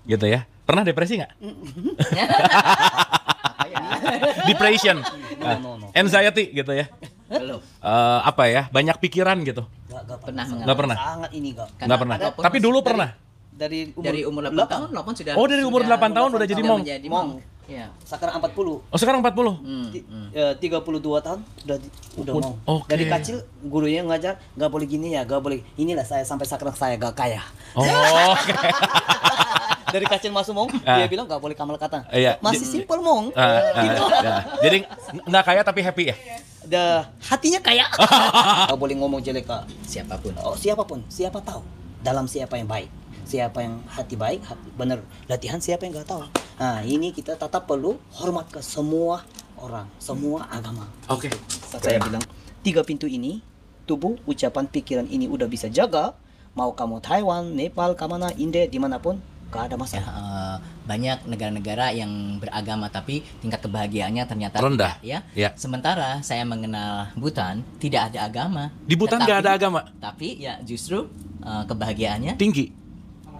gitu ya. Pernah depresi nggak? Depression, anxiety gitu ya. Belum. Apa ya? Banyak pikiran gitu. Gak pernah mengalami. Nggak pernah. Sangat ini gak. Nggak pernah. Tapi dulu pernah. Dari Dari umur 8 tahun, Lopon sudah. Oh, dari umur 8 tahun udah jadi monk. menjadi Monk. Ya. Sekarang 40. Oh, sekarang 40. 32 tahun udah mau. Oke. Dari kecil gurunya ngajar nggak boleh gini ya, nggak boleh. Inilah saya sampai sekarang saya gak kaya. Oh, oke. Dari kecil masuk mong, dia bilang nggak boleh kamal kata. Iya. Masih simpel mong. Gitu. Ya. Jadi nggak kaya tapi happy ya? Hatinya kaya. Nggak boleh ngomong jelek ke Siapapun. oh, siapapun, siapa tahu dalam siapa yang baik, siapa yang hati baik, bener latihan siapa yang nggak tahu. Nah ini kita tetap perlu hormat ke semua orang, semua agama. Oke. Saya bilang 3 pintu ini, tubuh, ucapan, pikiran ini udah bisa jaga. Mau kamu Taiwan, Nepal, kemana, India, dimanapun, gak ada masalah. Banyak negara-negara yang beragama tapi tingkat kebahagiaannya ternyata rendah. tidak, ya. Ya. Sementara saya mengenal Bhutan, tidak ada agama. Di Bhutan nggak ada agama. Tapi ya justru kebahagiaannya Tinggi.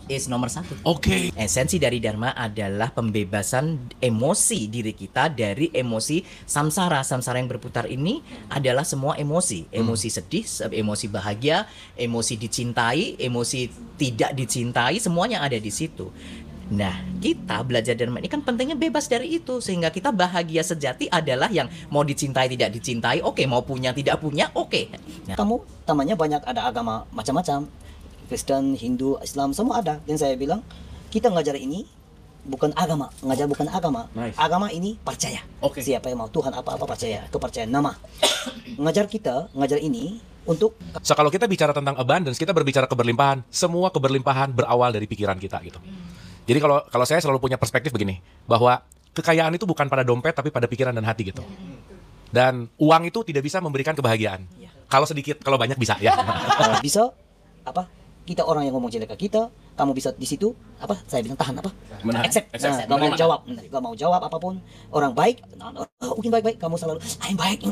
is nomor 1. Oke. Esensi dari Dharma adalah pembebasan emosi diri kita dari emosi samsara. Samsara yang berputar ini adalah semua emosi. Emosi sedih, emosi bahagia, emosi dicintai, emosi tidak dicintai, semuanya ada di situ. Nah, kita belajar Dharma ini kan pentingnya bebas dari itu. Sehingga kita bahagia sejati adalah yang mau dicintai, tidak dicintai, oke. Mau punya, tidak punya, oke. Nah, Kamu temannya banyak, ada agama macam-macam. Kristen, Hindu, Islam, semua ada. Dan saya bilang, kita ngajar ini bukan agama. Ngajar bukan agama. Nice. Agama ini percaya. Oke. Siapa yang mau Tuhan apa-apa percaya. Kepercayaan nama. ngajar ini untuk So, kalau kita bicara tentang abundance, kita berbicara keberlimpahan. Semua keberlimpahan berawal dari pikiran kita gitu. Jadi kalau saya selalu punya perspektif begini, bahwa kekayaan itu bukan pada dompet tapi pada pikiran dan hati gitu. Dan uang itu tidak bisa memberikan kebahagiaan. Kalau sedikit, kalau banyak bisa ya. bisa apa? Kita orang yang ngomong jelek ke kita, kamu bisa di situ apa? Saya bilang tahan apa? Menahan. Accept. Accept. Gak mau jawab, gak mau jawab apapun. Orang baik, mungkin baik-baik. Kamu selalu, I'm baik.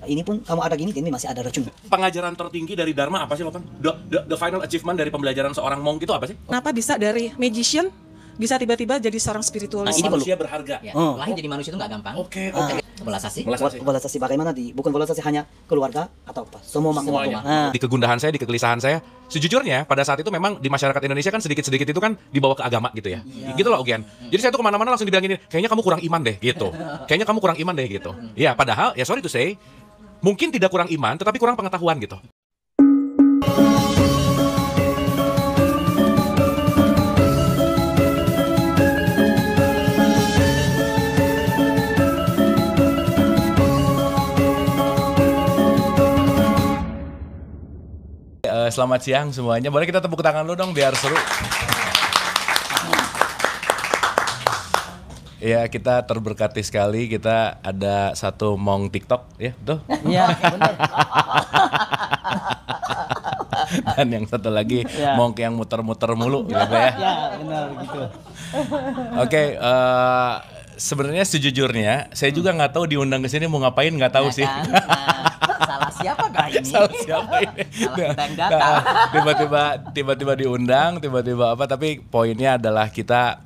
Ini pun kamu ada gini masih ada racun. Pengajaran tertinggi dari Dharma apa sih, Lopan? The final achievement dari pembelajaran seorang monk itu apa sih? Kenapa bisa dari magician bisa tiba-tiba jadi seorang spiritualis? Ini manusia berharga. ya, Oh. lahir jadi manusia itu nggak gampang. Oke. Belasasi. Belasasi bagaimana bukan belasasi hanya keluarga atau apa? Semua makna. Nah, Di kegundahan saya, di kegelisahan saya, sejujurnya pada saat itu memang di masyarakat Indonesia kan sedikit-sedikit itu kan dibawa ke agama gitu ya. Gitu loh, Ugian. Jadi saya tuh kemana-mana langsung dibilang gini, kayaknya kamu kurang iman deh gitu. Kayaknya kamu kurang iman deh gitu. Ya padahal, ya sorry to say, mungkin tidak kurang iman, tetapi kurang pengetahuan gitu. Selamat siang semuanya. Boleh kita tepuk tangan lu dong biar seru. Ya, kita terberkati sekali. Kita ada satu monk TikTok, ya betul? iya benar. Dan yang satu lagi Ya. monk yang muter-muter mulu, gitu ya. Ya, benar gitu. Oke, sebenarnya sejujurnya saya juga nggak tahu diundang ke sini mau ngapain, nggak tahu Nah, sih. kan? Salah siapa ini? Salah siapa ini? Salah kita yang datang. Tiba-tiba diundang, tiba-tiba apa? Tapi poinnya adalah kita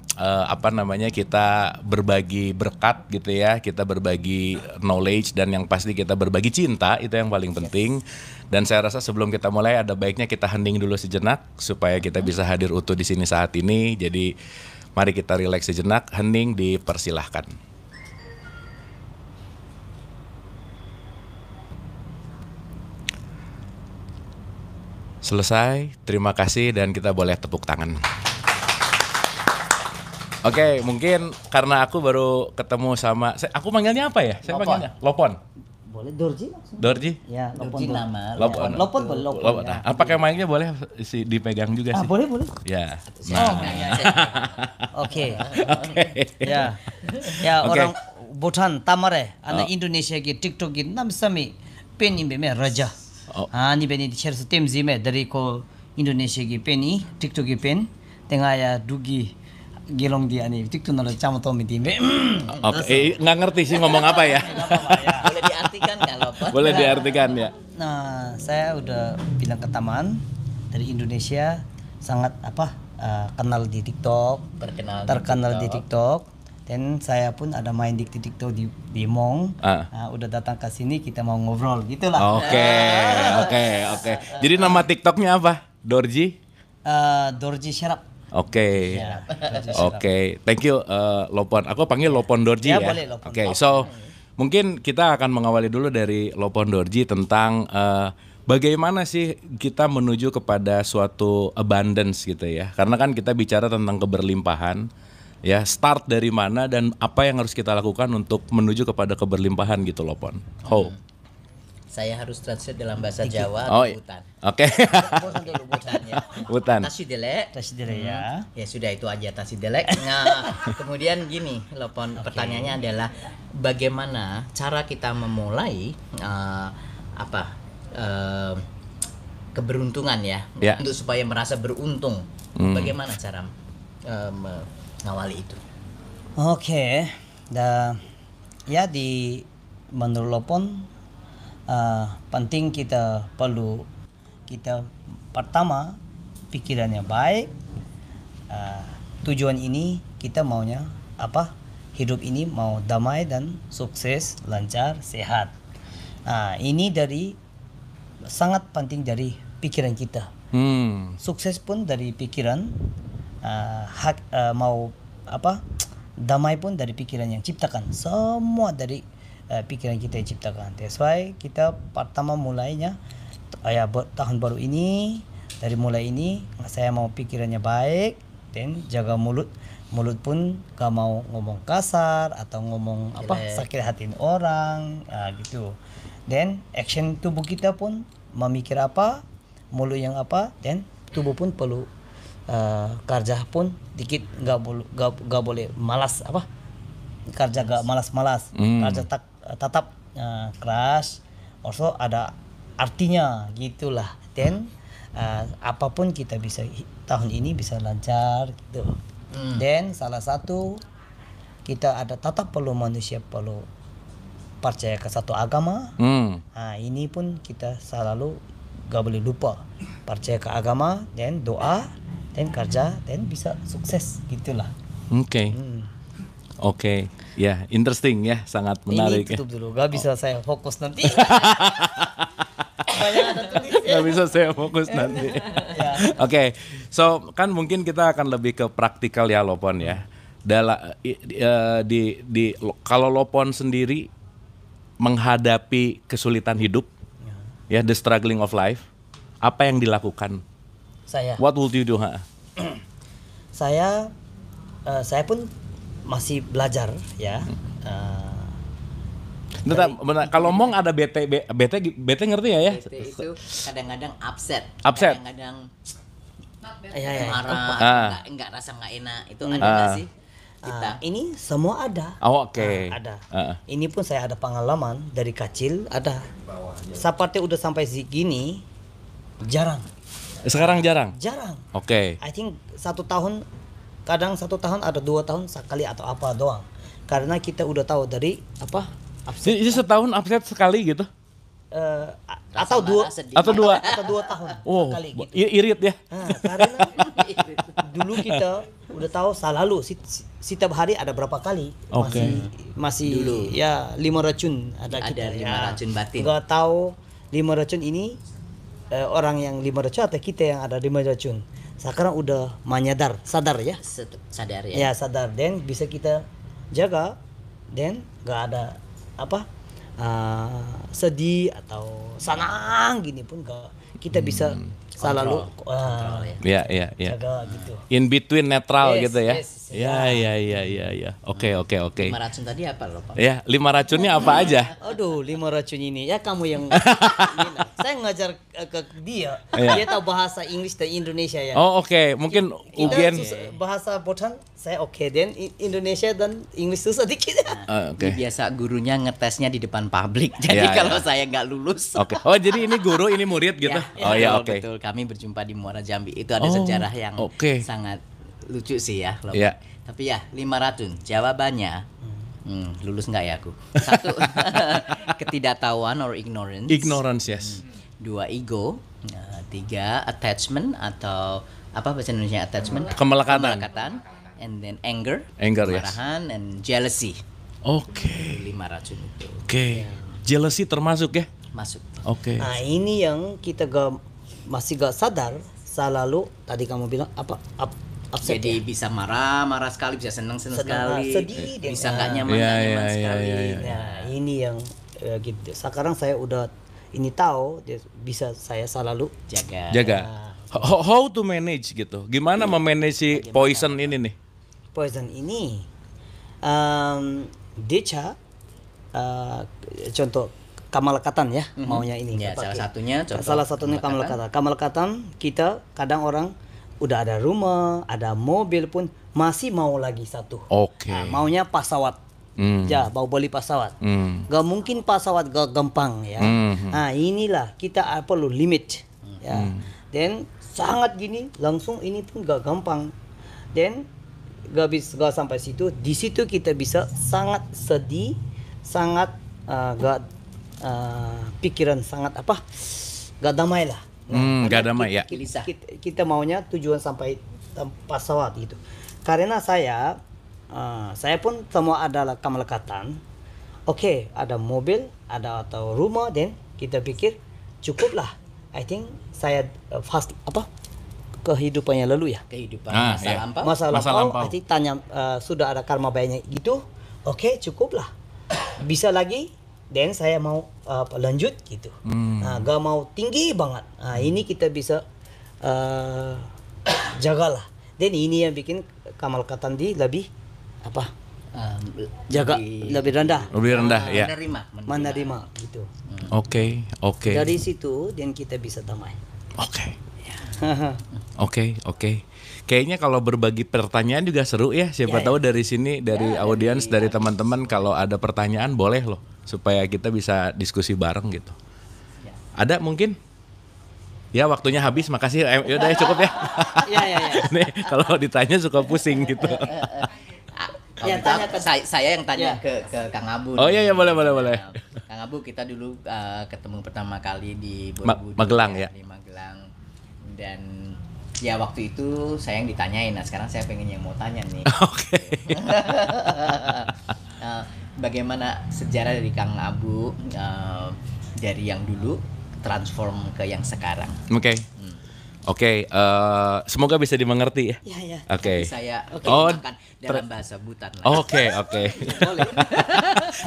kita berbagi berkat gitu ya, kita berbagi knowledge dan yang pasti kita berbagi cinta, itu yang paling penting. Dan saya rasa sebelum kita mulai ada baiknya kita hening dulu sejenak supaya kita bisa hadir utuh di sini saat ini. Jadi mari kita rileks sejenak, hening, dipersilahkan. Selesai, terima kasih dan kita boleh tepuk tangan. Oke, mungkin karena aku baru ketemu sama, aku manggilnya apa ya? Saya Lopon. panggilnya Lopon. Boleh Dorji langsung. Dorji? Ya, Dorji nama. Lopon. Lopon boleh Lopon. Nah, apa kayak mic-nya boleh dipegang juga sih? boleh. Ya. Oh, Oke. Oke. Ya. Ya, Oke. orang Bhutan tamare ana Indonesia ki TikTok ki namsami peni be me raja. Oh. Ani beni chersu temzi me dari ko Indonesia ki peni TikTok ki pen tengah ya dugi gelong di ani TikTok nalo camo to mi di me. Oke, nggak ngerti sih ngomong apa ya. Boleh diartikan nggak Lopon? Boleh diartikan ya. Nah, saya udah bilang ke teman dari Indonesia sangat kenal di TikTok, terkenal di TikTok. Dan saya pun ada main di TikTok di Mong. Udah datang ke sini, kita mau ngobrol gitulah. Oke. Jadi nama TikToknya apa? Dorji? Dorji Syarab. Oke. Thank you Lopon. Aku panggil Lopon Dorji ya. Boleh, Lopon. Oke, so mungkin kita akan mengawali dulu dari Lopon Dorji tentang bagaimana sih kita menuju kepada suatu abundance gitu ya. Karena kan kita bicara tentang keberlimpahan. Ya, start dari mana dan apa yang harus kita lakukan untuk menuju kepada keberlimpahan gitu Lopon. Saya harus translate dalam bahasa Jawa Oh, atau hutan. Oke. Hutan. Tasidele. ya. Ya sudah itu aja Tasidele. Nah, kemudian gini, Lopon, pertanyaannya adalah bagaimana cara kita memulai keberuntungan ya, untuk supaya merasa beruntung. Bagaimana cara ngawali itu? Oke. Ya di menurut Lopon penting kita pertama pikirannya baik. Tujuan ini kita maunya apa? Hidup ini mau damai dan sukses, lancar, sehat. Ini sangat penting dari pikiran kita. Sukses pun dari pikiran. Mau apa, damai pun dari pikiran yang ciptakan, semua dari pikiran kita yang ciptakan. That's why kita pertama mulainya tahun baru ini, dari mulai ini saya mau pikirannya baik, dan jaga mulut pun gak mau ngomong kasar atau ngomong sakit hatiin orang gitu. Dan action tubuh kita pun memikir apa, mulut yang apa, dan tubuh pun perlu kerja pun dikit, nggak boleh malas kerja gak malas, kerja tetap keras, also ada artinya gitulah. Dan apapun kita bisa tahun ini bisa lancar gitu. Dan salah satu kita ada tetap perlu manusia perlu percaya ke satu agama. Ini pun kita selalu gak boleh lupa percaya ke agama dan doa dan kerja dan bisa sukses gitulah. Oke. Ya, interesting ya, sangat menarik. Ini tutup dulu, gak bisa saya fokus nanti. Gak bisa saya fokus nanti. Oke, so kan mungkin kita akan lebih ke praktikal ya Lopon ya. Kalau Lopon sendiri menghadapi kesulitan hidup, ya the struggling of life, apa yang dilakukan? What would you do? Saya pun masih belajar ya. Kalau Mong ada bete ngerti ya? Bete itu kadang-kadang upset. Upset. Kadang-kadang marah, enggak rasa enggak enak. Itu ada enggak sih? Kita. Ini semua ada. Oke. Ada. Ini pun saya ada pengalaman dari kecil ada. Seperti udah sampai segini jarang. Sekarang jarang. Oke. I think 1 tahun, kadang 1 tahun ada 2 tahun sekali atau apa doang. Karena kita udah tahu dari apa? Upset. Jadi setahun upset sekali gitu? Atau 2 tahun sekali gitu. Irit ya? Karena dulu kita udah tahu selalu setiap hari ada berapa kali. Masih dulu. Ya 5 racun ada kita. Ada 5 racun batin. Gak tahu 5 racun ini orang yang 5 racun atau kita yang ada 5 racun. Sekarang udah sadar ya. Sadar ya. Ya sadar, dan bisa kita jaga, dan gak ada sedih atau senang gini pun gak, kita bisa selalu ya. jaga gitu. In between netral gitu ya. Ya. Oke. 5 racun tadi apa loh, Pak? Ya, 5 racunnya apa aja? Aduh, 5 racun ini ya kamu yang saya ngajar ke dia. Iya. Dia tahu bahasa Inggris dan Indonesia ya. Oh, oke. Mungkin Ugen bahasa Botan saya oke, dan Indonesia dan Inggris susah dikit. Ini biasa gurunya ngetesnya di depan publik. Jadi kalau saya nggak lulus. Oke. Oh, jadi ini guru, ini murid gitu. Oke. Betul. Kami berjumpa di Muara Jambi. Itu ada sejarah yang sangat lucu sih ya. Tapi ya 5 racun. Jawabannya lulus nggak ya aku? 1 ketidaktahuan or ignorance. Ignorance, yes. 2 ego. 3 attachment atau apa bahasa Indonesia attachment? Kemelekatan. And then anger, Anger, yes. kemarahan, and jealousy. Oke. 5 racun itu Oke. Jealousy termasuk ya? masuk. Oke. Nah ini yang kita masih gak sadar, selalu tadi kamu bilang apa upset Jadi ya? bisa marah sekali, bisa senang Senang, sekali, sedih, bisa dan- nggak nyaman, Iya, nggak iya, nyaman iya, sekali. iya, iya. Nah ini yang gitu. Sekarang saya udah ini tahu, bisa saya selalu Jaga. How to manage gitu? Gimana memanage si poison ini nih? poison ini. Deca contoh kamalakatan ya, maunya ini. Ya, pakai. salah satunya contoh Kamalakatan. Kamalakatan kita kadang orang udah ada rumah, ada mobil pun masih mau lagi satu. Oke. Nah, maunya pesawat. Ya, mau beli pesawat. Gak mungkin pesawat gak gampang ya. Nah, inilah kita perlu limit. Ya. Dan sangat gini langsung ini pun gak gampang. Dan gak sampai situ. Di situ kita bisa sangat sedih, sangat pikiran sangat gak damai lah. Gak damai ya. Kita maunya tujuan sampai pesawat gitu. Karena saya pun semua adalah kamalakatan. Oke, ada mobil, ada atau rumah, dan kita pikir cukuplah. I think saya fast kehidupannya lalu ya. kehidupan Ah, masa iya. lampau. Masa Masa lampau, lampau. I think tanya sudah ada karma banyak gitu. Oke, cukuplah. Bisa lagi, dan saya mau lanjut gitu. Nah, gak mau tinggi banget. Nah, ini kita bisa jagalah. Dan ini yang bikin kamalakatan di lebih jaga lebih rendah, Lebih rendah ya. menerima gitu. Oke. Dari situ dan kita bisa damai. Oke. Kayaknya kalau berbagi pertanyaan juga seru ya. Siapa tahu dari sini, dari audiens, dari teman-teman kalau ada pertanyaan boleh loh, supaya kita bisa diskusi bareng gitu. Ada mungkin? Ya waktunya habis, makasih. Yaudah ya cukup ya. Ya. Nih kalau ditanya suka pusing gitu. Ya, tanya ke saya yang tanya ke Kang Abu. Oh iya boleh. Kang Abu, kita dulu ketemu pertama kali di Magelang ya. Di Magelang. Dan ya waktu itu saya yang ditanyain. Nah, sekarang saya pengen yang mau tanya nih. Oke. Bagaimana sejarah dari Kang Abu dari yang dulu transform ke yang sekarang? Oke, semoga bisa dimengerti ya. Ya. Oke. Saya Oh, gunakan dalam bahasa Butan lah. Oke.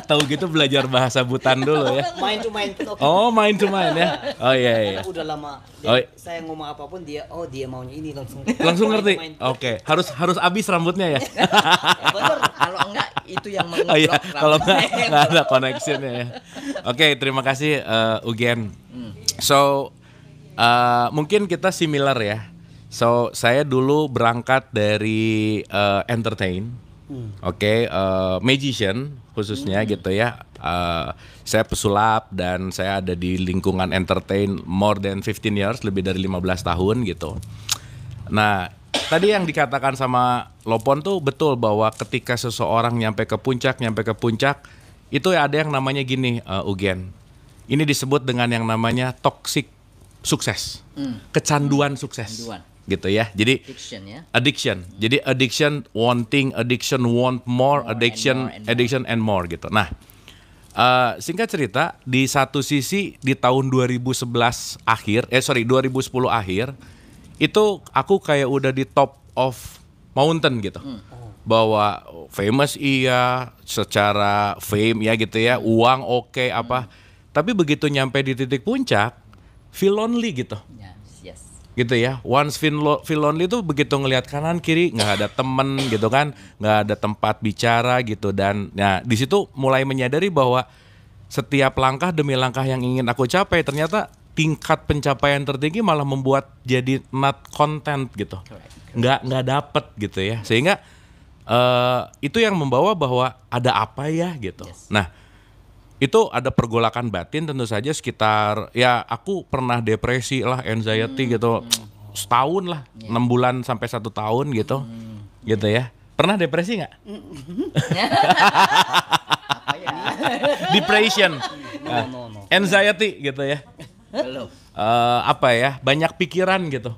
Tahu gitu belajar bahasa Butan dulu ya. Main to main pun oke. Oh, main to main ya. Oh iya. Karena udah lama. Oh, Saya ngomong apapun dia maunya ini langsung. Langsung ngerti. Main. Oke, harus habis rambutnya ya. Bener, kalau enggak itu yang Oh mengeblok iya, kalau rambutnya. nggak ada connectionnya ya. Oke, terima kasih Ugen. So mungkin kita similar ya. So saya dulu berangkat dari entertain, magician khususnya gitu ya. Saya pesulap dan saya ada di lingkungan entertain more than 15 years, lebih dari 15 tahun gitu. Nah, tadi yang dikatakan sama Lopon tuh betul bahwa ketika seseorang nyampe ke puncak itu ada yang namanya gini, Ugen. Ini disebut dengan yang namanya toxic sukses, kecanduan sukses, gitu ya. Jadi addiction. Jadi addiction wanting, addiction want more, addiction and more gitu. Nah, singkat cerita, di satu sisi di tahun 2010 akhir itu aku kayak udah di top of mountain gitu. Bahwa famous iya, secara fame ya gitu ya, uang oke, apa. Tapi begitu nyampe di titik puncak, feel lonely gitu. Yes. Gitu ya. Once feel lonely tuh begitu ngelihat kanan kiri nggak ada temen gitu kan, nggak ada tempat bicara gitu. Dan nah di situ mulai menyadari bahwa setiap langkah demi langkah yang ingin aku capai ternyata tingkat pencapaian tertinggi malah membuat jadi not content gitu. Nggak dapet gitu ya. Sehingga itu yang membawa bahwa ada apa ya gitu. Nah, itu ada pergolakan batin tentu saja sekitar, ya aku pernah depresi lah, anxiety gitu, setahun lah, 6 bulan sampai 1 tahun gitu, gitu ya. Pernah depresi nggak? Depression, No. anxiety gitu ya. Belum. Apa ya, banyak pikiran gitu.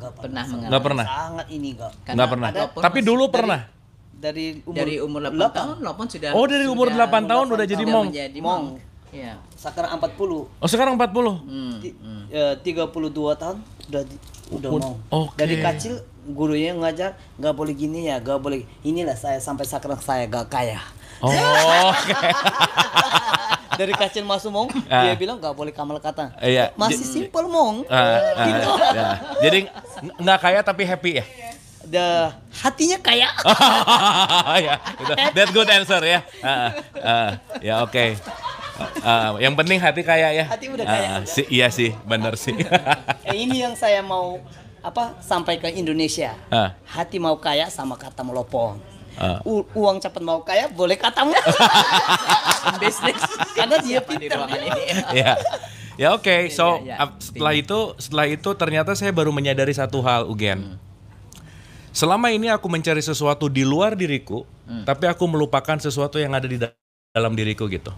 Nggak Pernah mengalami. Nggak pernah. Sangat ini nggak. Karena Nggak pernah. Lopon Tapi masih dulu pernah. Dari dari umur 8 tahun Lopon sudah Oh, dari umur 8 tahun udah jadi sudah mong. menjadi Mong. Iya. Sekarang 40. Oh, sekarang 40. 32 tahun udah mau. Oke. Dari kecil gurunya ngajar nggak boleh gini ya, nggak boleh. Inilah saya sampai sekarang saya gak kaya. Oh, oke. Dari kecil masuk mong, dia bilang nggak boleh kamal kata. Iya. Masih simple mong. Gitu. Ya. Jadi nggak kaya tapi happy ya. Hatinya kaya. Ya, itu. That's good answer ya. Ya oke. Yang penting hati kaya ya. Hati udah kaya. Iya sih, bener sih. Ini yang saya mau sampai ke Indonesia. Hati mau kaya sama kata melopong. Uang cepat mau kaya boleh katamu. Bisnis. Karena dia Siapa di pintar. ruangan ini? Ya. Ya oke. So Ya. setelah itu ternyata saya baru menyadari satu hal, Ugen. Selama ini aku mencari sesuatu di luar diriku, tapi aku melupakan sesuatu yang ada di dalam diriku gitu.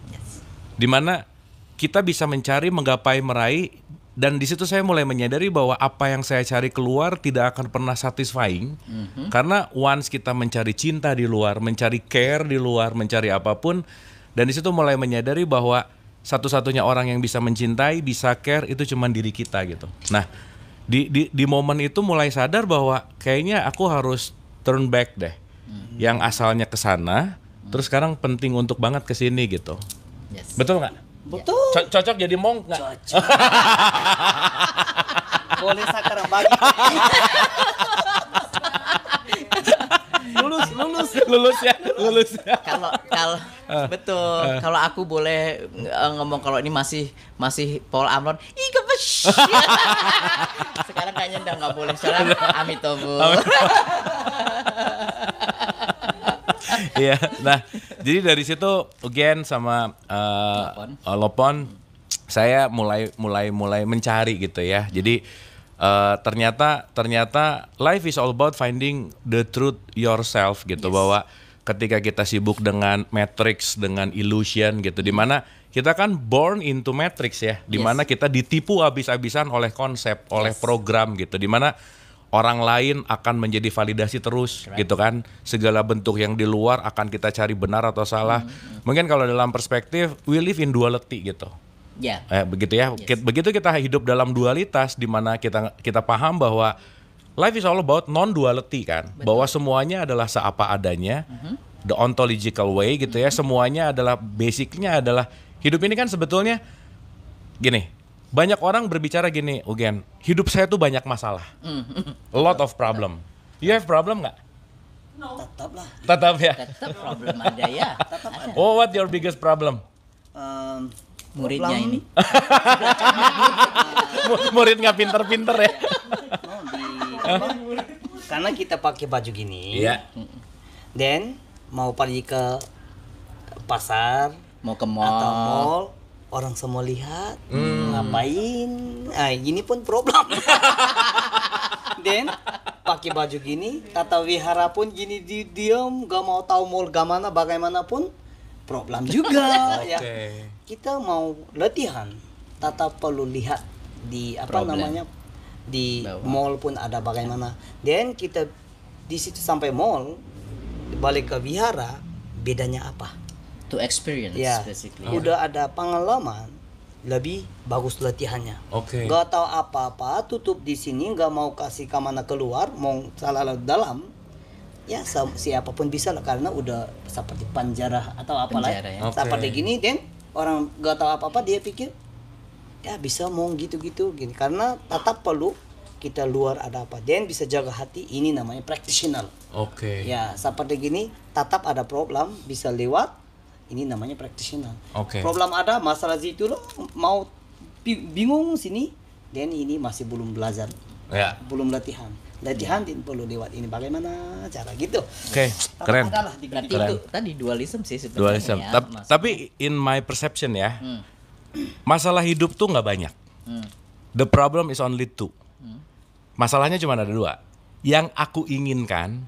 Dimana kita bisa mencari, menggapai, meraih, dan di situ saya mulai menyadari bahwa apa yang saya cari keluar tidak akan pernah satisfying, karena once kita mencari cinta di luar, mencari care di luar, mencari apapun, dan di situ mulai menyadari bahwa satu-satunya orang yang bisa mencintai, bisa care itu cuma diri kita gitu. Nah, di momen itu mulai sadar bahwa kayaknya aku harus turn back deh, yang asalnya ke sana, terus sekarang penting untuk banget ke sini gitu. Yes. Betul nggak? Betul. Cocok jadi monk nggak? Cocok. Boleh sekarang bagi. lulus ya. Kalau betul. Kalau aku boleh ngomong kalau ini masih Paul Amron, ikebes. Sekarang kayaknya udah nggak boleh. Sekarang Amitobo. Iya. Nah, jadi dari situ Ugen sama Lopon, saya mulai mencari gitu ya. Jadi ternyata life is all about finding the truth yourself gitu. Yes. Bahwa ketika kita sibuk dengan matrix, dengan illusion gitu, dimana kita kan born into matrix ya, dimana kita ditipu habis-habisan oleh konsep, oleh program gitu, dimana orang lain akan menjadi validasi terus gitu kan, segala bentuk yang di luar akan kita cari benar atau salah. Mungkin kalau dalam perspektif we live in duality gitu. Ya. Begitu ya. Yes. Begitu kita hidup dalam dualitas, di mana kita paham bahwa life is all about non-duality kan. Betul. Bahwa semuanya adalah seapa adanya, the ontological way gitu ya. Semuanya adalah basicnya adalah hidup ini kan sebetulnya gini. Banyak orang berbicara gini, Ugen, hidup saya tuh banyak masalah, a lot of problem. You have problem nggak? Tetap lah. Tetap ya. Tetap problem ada ya. Ada. Oh, what your biggest problem? Muridnya ini. Murid nggak pinter-pinter ya? Karena kita pakai baju gini. Iya. Dan mau pergi ke pasar Mau ke atau mall. mall, orang semua lihat ngapain. Gini pun problem. Dan pakai baju gini, tata wihara pun gini diam, gak mau tahu mall gamana bagaimanapun problem juga. Ya. Kita mau latihan, tata perlu lihat di Problem. di Bawah. mall pun ada bagaimana. Dan kita di situ sampai mall, balik ke wihara, bedanya apa? To experience Ya, basically. udah ada pengalaman, lebih bagus latihannya. Oke. Gak tahu apa-apa, tutup di sini, gak mau kasih kemana keluar, mau salah dalam, ya siapapun bisa lah, karena udah seperti penjara atau apalah. Penjara, ya. Oke. Seperti gini, dan orang gak tahu apa-apa, dia pikir ya bisa mau gitu-gitu gini, karena tetap perlu kita luar ada apa, dan bisa jaga hati. Ini namanya practitioner. Oke. Ya seperti gini, tetap ada problem bisa lewat. Ini namanya practitioner. Oke. Problem ada, masalah situ loh, mau bingung sini, dan ini masih belum belajar, Ya. belum latihan. Latihan din perlu lewat ini, bagaimana cara gitu. Oke, keren. Adalah Berarti dikit-dikit. itu tadi dualism sih sebenarnya. Dualism. Ya, maksudnya. Tapi in my perception ya, masalah hidup tuh nggak banyak. The problem is only two. Masalahnya cuma ada dua. Yang aku inginkan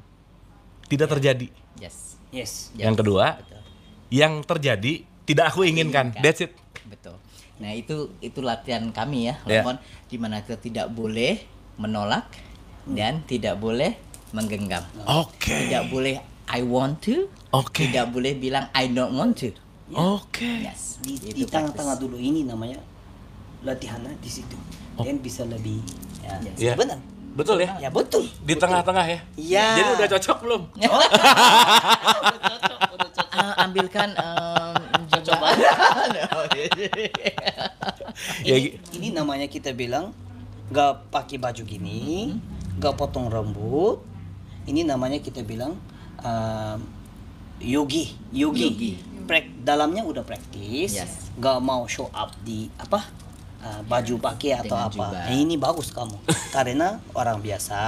tidak terjadi. Yes. Yes. Yang kedua, Betul. yang terjadi tidak aku inginkan. That's it. Betul. Nah, itu latihan kami ya, Ya. Lopon, di mana kita tidak boleh menolak, dan tidak boleh menggenggam. Oke. Tidak boleh I want to. Oke. Tidak boleh bilang I don't want to. Oke. Yes. Di Itu tengah-tengah practice. dulu ini namanya latihannya di situ. Dan bisa lebih ya. Iya. Benar. Betul ya? Ya betul. Di tengah-tengah ya? Iya. Jadi udah cocok belum? Ambilkan coba. Ya, Ini namanya kita bilang gak pakai baju gini, gak potong rambut. Ini namanya kita bilang yogi. Yogi. Dalamnya udah praktis, Yes. gak mau show up di baju pakai atau Dengan apa. jubah. Nah, ini bagus kamu karena orang biasa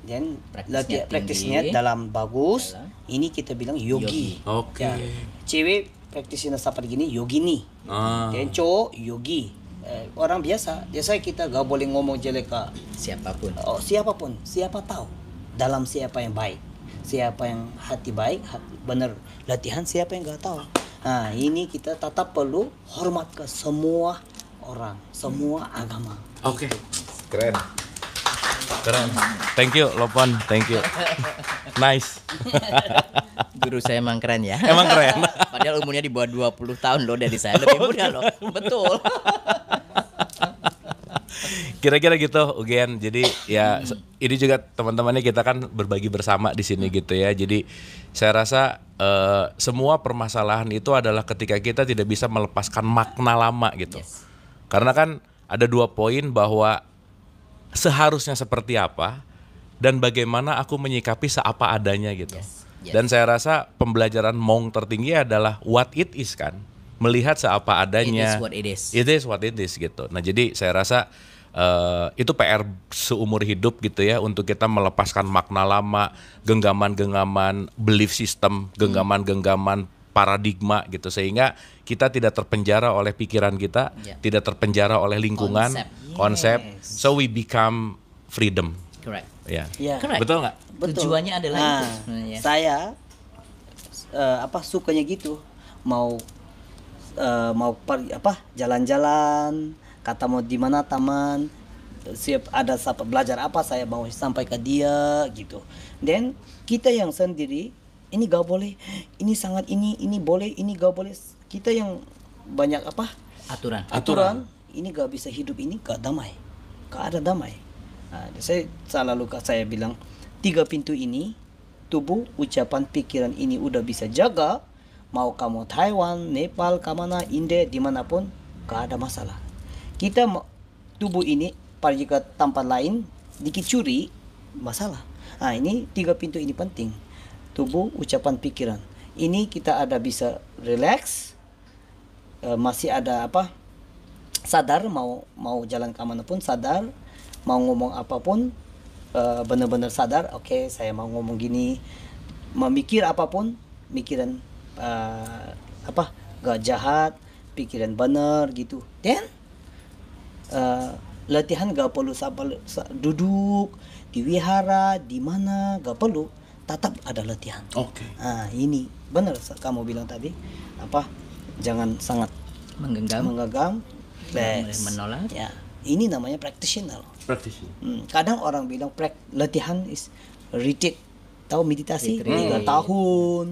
dan Praktisnya praktisnya tinggi. dalam bagus. Dalam. Ini kita bilang yogi. Oke. Ya. Cewek praktisnya seperti gini yogini. Ah. Dan cowok yogi. Orang biasa kita gak boleh ngomong jelek ke Siapapun. siapapun. Siapa tahu dalam siapa yang baik, siapa yang hati baik, benar latihan siapa yang gak tahu. Nah ini kita tetap perlu hormat ke semua orang, semua agama. Oke. Keren. Keren. Thank you Lopon, thank you. Nice. Guru saya emang keren ya. Emang keren. Padahal umurnya di bawah 20 tahun loh dari saya. Lebih muda loh. Betul. Kira-kira gitu, Ugen. Jadi ya ini juga teman-temannya kita kan berbagi bersama di sini gitu ya. Jadi saya rasa semua permasalahan itu adalah ketika kita tidak bisa melepaskan makna lama gitu. Yes. Karena kan ada 2 poin bahwa seharusnya seperti apa dan bagaimana aku menyikapi seapa adanya gitu. Yes. Yes. Dan saya rasa pembelajaran Hmong tertinggi adalah what it is kan. Melihat seapa adanya. It is what it is. It is what it is gitu. Nah jadi saya rasa itu PR seumur hidup gitu ya untuk kita melepaskan makna lama, genggaman-genggaman belief system, genggaman-genggaman paradigma gitu sehingga kita tidak terpenjara oleh pikiran kita, Yeah. tidak terpenjara oleh lingkungan, konsep. Yes. So we become freedom. Correct. Ya. Ya. Correct. Betul nggak? Tujuannya adalah Nah, itu. Ya. saya sukanya gitu mau jalan-jalan, kata mau di mana taman, siap ada belajar apa saya mau sampai ke dia gitu. Dan kita yang sendiri ini gak boleh, ini sangat ini boleh, ini gak boleh. Kita yang banyak Aturan. ini gak bisa hidup ini gak damai, gak ada damai. Nah, saya saya bilang 3 pintu ini, tubuh, ucapan, pikiran ini udah bisa jaga. Mau kamu Taiwan, Nepal, kemana, India, dimanapun, gak ada masalah. Kita tubuh ini pergi ke tempat lain, dikit curi, masalah. Nah ini 3 pintu ini penting. Tubuh, ucapan, pikiran. Ini kita ada bisa relax, masih ada sadar mau jalan kemana pun sadar, mau ngomong apapun benar-benar sadar. Oke, saya mau ngomong gini, memikir apapun, mikiran gak jahat, pikiran benar gitu. Dan latihan gak perlu duduk di wihara di mana, gak perlu, tetap ada latihan. Oke. Nah ini benar kamu bilang tadi, jangan sangat Menggenggam. menggenggam, Boleh relax. menolak. Ya, ini namanya practitioner. Kadang orang bilang latihan is retreat, tahu meditasi Retreat. 3 tahun,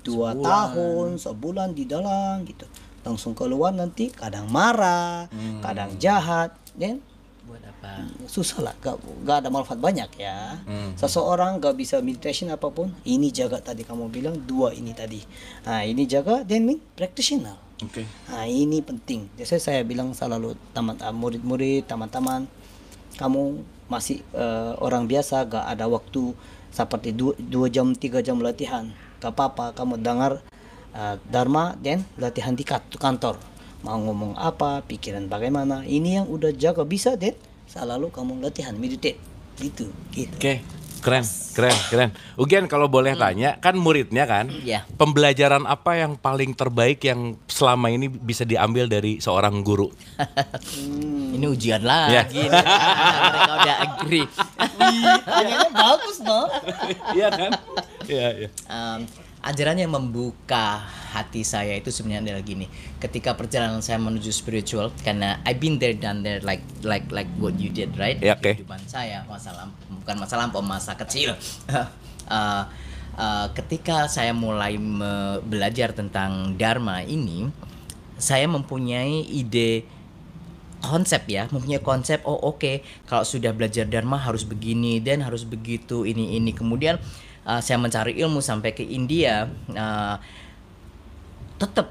2 tahun, sebulan di dalam gitu, langsung keluar nanti kadang marah, kadang jahat, dan Buat apa? susah lah, gak ada manfaat banyak ya. Seseorang gak bisa meditation apapun, ini jaga tadi kamu bilang 2 ini tadi. Nah ini jaga, then practitioner. Oke. Nah ini penting. Jadi saya bilang selalu murid-murid, teman-teman, kamu masih orang biasa, gak ada waktu seperti 2 jam 3 jam latihan, gak apa-apa kamu dengar Dharma dan latihan di kantor. Mau ngomong apa, pikiran bagaimana, ini yang udah jaga bisa, dan selalu kamu latihan meditate gitu. Oke. Keren. Ugen kalau boleh tanya, kan muridnya kan, Iya. pembelajaran apa yang paling terbaik yang selama ini bisa diambil dari seorang guru? Ini ujian Ya. lagi. Mereka udah agree. Bagus no. Iya kan? Iya. ajaran yang membuka hati saya itu sebenarnya adalah gini. Ketika perjalanan saya menuju spiritual, karena I've been there done there like what you did, right? Ya, oke. Kehidupan saya bukan masa lampau, masa kecil. Ketika saya mulai belajar tentang Dharma ini, saya mempunyai mempunyai konsep, oke, kalau sudah belajar Dharma harus begini dan harus begitu, ini. Kemudian saya mencari ilmu sampai ke India, tetap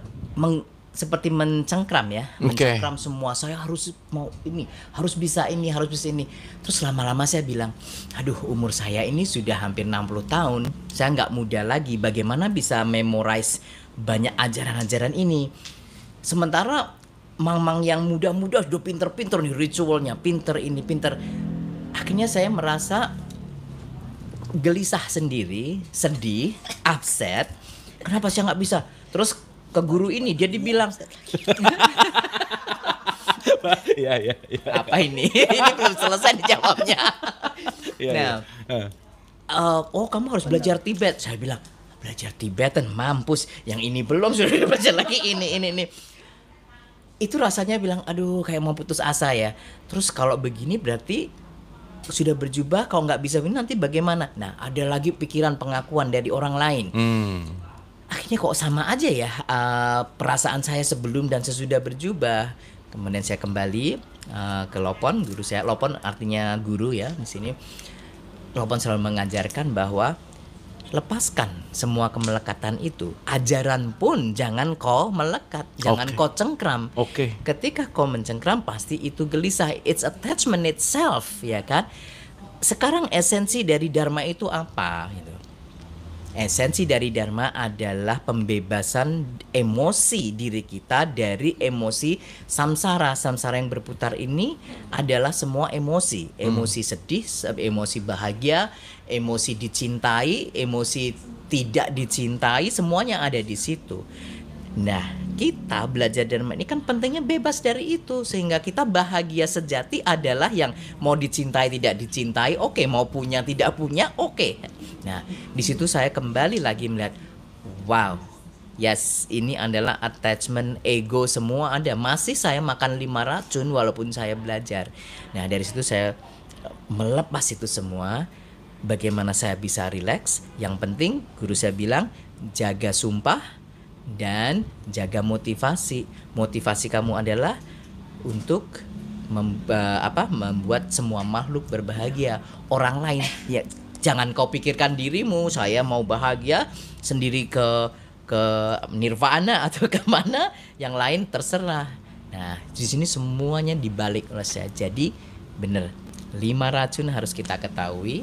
seperti mencengkram ya, mencengkram semua. Saya harus mau ini, harus bisa ini. Terus lama-lama saya bilang, aduh, umur saya ini sudah hampir 60 tahun, saya nggak muda lagi, bagaimana bisa memorize banyak ajaran-ajaran ini. Sementara mang-mang yang muda-muda sudah pinter-pinter nih ritualnya, pinter. Akhirnya saya merasa gelisah sendiri, sedih, upset. Kenapa saya nggak bisa? Terus ke guru ini dia dibilang, Iya. apa ini? Ini belum selesai dijawabnya. Iya. Kamu harus belajar Tibet. Saya bilang, belajar Tibetan mampus. Yang ini belum, sudah belajar lagi ini. Itu rasanya bilang, aduh, kayak mau putus asa ya. Terus kalau begini berarti sudah berjubah, kalau nggak bisa ini nanti bagaimana? Nah, ada lagi pikiran pengakuan dari orang lain. Akhirnya kok sama aja ya perasaan saya sebelum dan sesudah berjubah. Kemudian saya kembali ke Lopon, guru saya. Lopon artinya guru ya di sini. Lopon selalu mengajarkan bahwa lepaskan semua kemelekatan itu. Ajaran pun jangan kau melekat, jangan kau cengkram. Ketika kau mencengkram pasti itu gelisah. It's attachment itself, ya kan? Sekarang esensi dari Dharma itu apa? Gitu. Esensi dari Dharma adalah pembebasan emosi diri kita dari emosi samsara. Samsara yang berputar ini adalah semua emosi. Emosi sedih, emosi bahagia, emosi dicintai, emosi tidak dicintai, semuanya ada di situ. Nah, kita belajar Dharma ini kan pentingnya bebas dari itu, sehingga kita bahagia sejati adalah yang mau dicintai tidak dicintai, oke, mau punya tidak punya, oke. Nah, di situ saya kembali lagi melihat, wow, yes, ini adalah attachment ego semua ada. Masih saya makan 5 racun walaupun saya belajar. Nah, dari situ saya melepas itu semua. Bagaimana saya bisa relax? Yang penting guru saya bilang, jaga sumpah dan jaga motivasi. Motivasi kamu adalah untuk membuat semua makhluk berbahagia. Orang lain ya, jangan kau pikirkan dirimu, saya mau bahagia sendiri ke nirvana atau ke mana, yang lain terserah. Nah, di sini semuanya dibalik oleh saya. Jadi benar, 5 racun harus kita ketahui,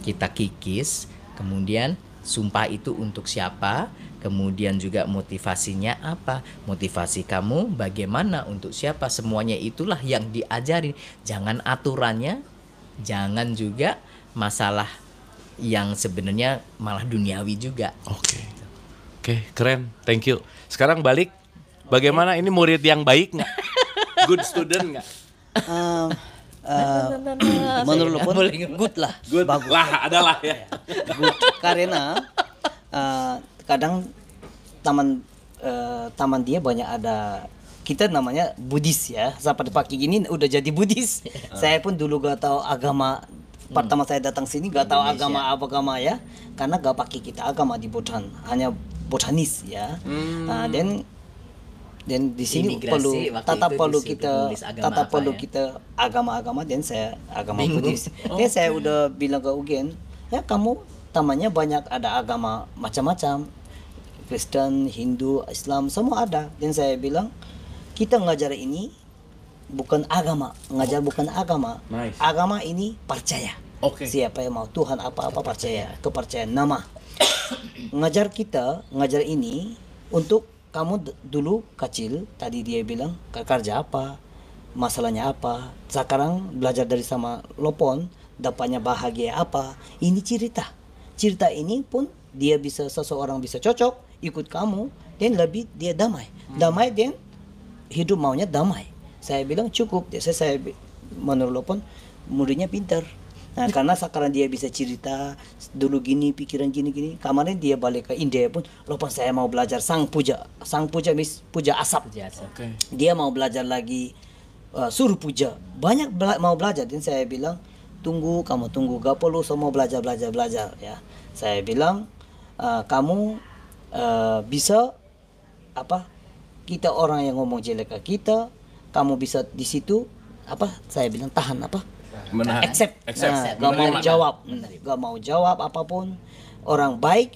kita kikis, kemudian sumpah itu untuk siapa, kemudian juga motivasinya apa, motivasi kamu bagaimana, untuk siapa, semuanya itulah yang diajarin. Jangan aturannya, jangan juga masalah yang sebenarnya malah duniawi juga. Oke, keren, thank you. Sekarang balik, bagaimana ini murid yang baik nggak? Good student nggak? Menurut Lopon good lah, bagus lah, adalah ya. good. Karena kadang taman dia banyak ada, kita namanya Buddhis ya, seperti pagi gini udah jadi Buddhis. Saya pun dulu gak tahu agama, pertama saya datang sini gak tahu agama ya, karena gak pakai kita agama di Bhutan, hanya Bhutanis ya. Dan di sini perlu kita agama-agama, dan saya agama Buddhis. Dan saya udah bilang ke Ugen, ya kamu tamannya banyak ada agama macam-macam, Kristen, Hindu, Islam, semua ada. Dan saya bilang, kita ngajar ini bukan agama, bukan agama. Nice. Agama ini percaya. Siapa yang mau Tuhan apa-apa percaya, kepercayaan nama. Ngajar ini untuk kamu dulu kecil, tadi dia bilang kerja apa, masalahnya apa. Sekarang belajar dari sama Lopon, dapatnya bahagia apa. Ini cerita ini pun dia bisa, seseorang bisa cocok ikut kamu, dan lebih dia damai dan hidup maunya damai. Saya bilang cukup. Saya menurut Lopon muridnya pintar, Nah, karena sekarang dia bisa cerita dulu gini, pikiran gini. Kemarin dia balik ke India pun, lupa saya mau belajar sang puja mis puja asap. Jasa. Oke. Dia mau belajar lagi suruh puja. Banyak mau belajar. Dan saya bilang, kamu tunggu, gak perlu semua belajar ya. Saya bilang, kamu bisa apa? Kita orang yang ngomong jelek ke kita, kamu bisa di situ apa? Saya bilang tahan apa? Menahan. Accept. Accept. Gak mau Menerima. jawab. Gak mau jawab apapun. Orang baik,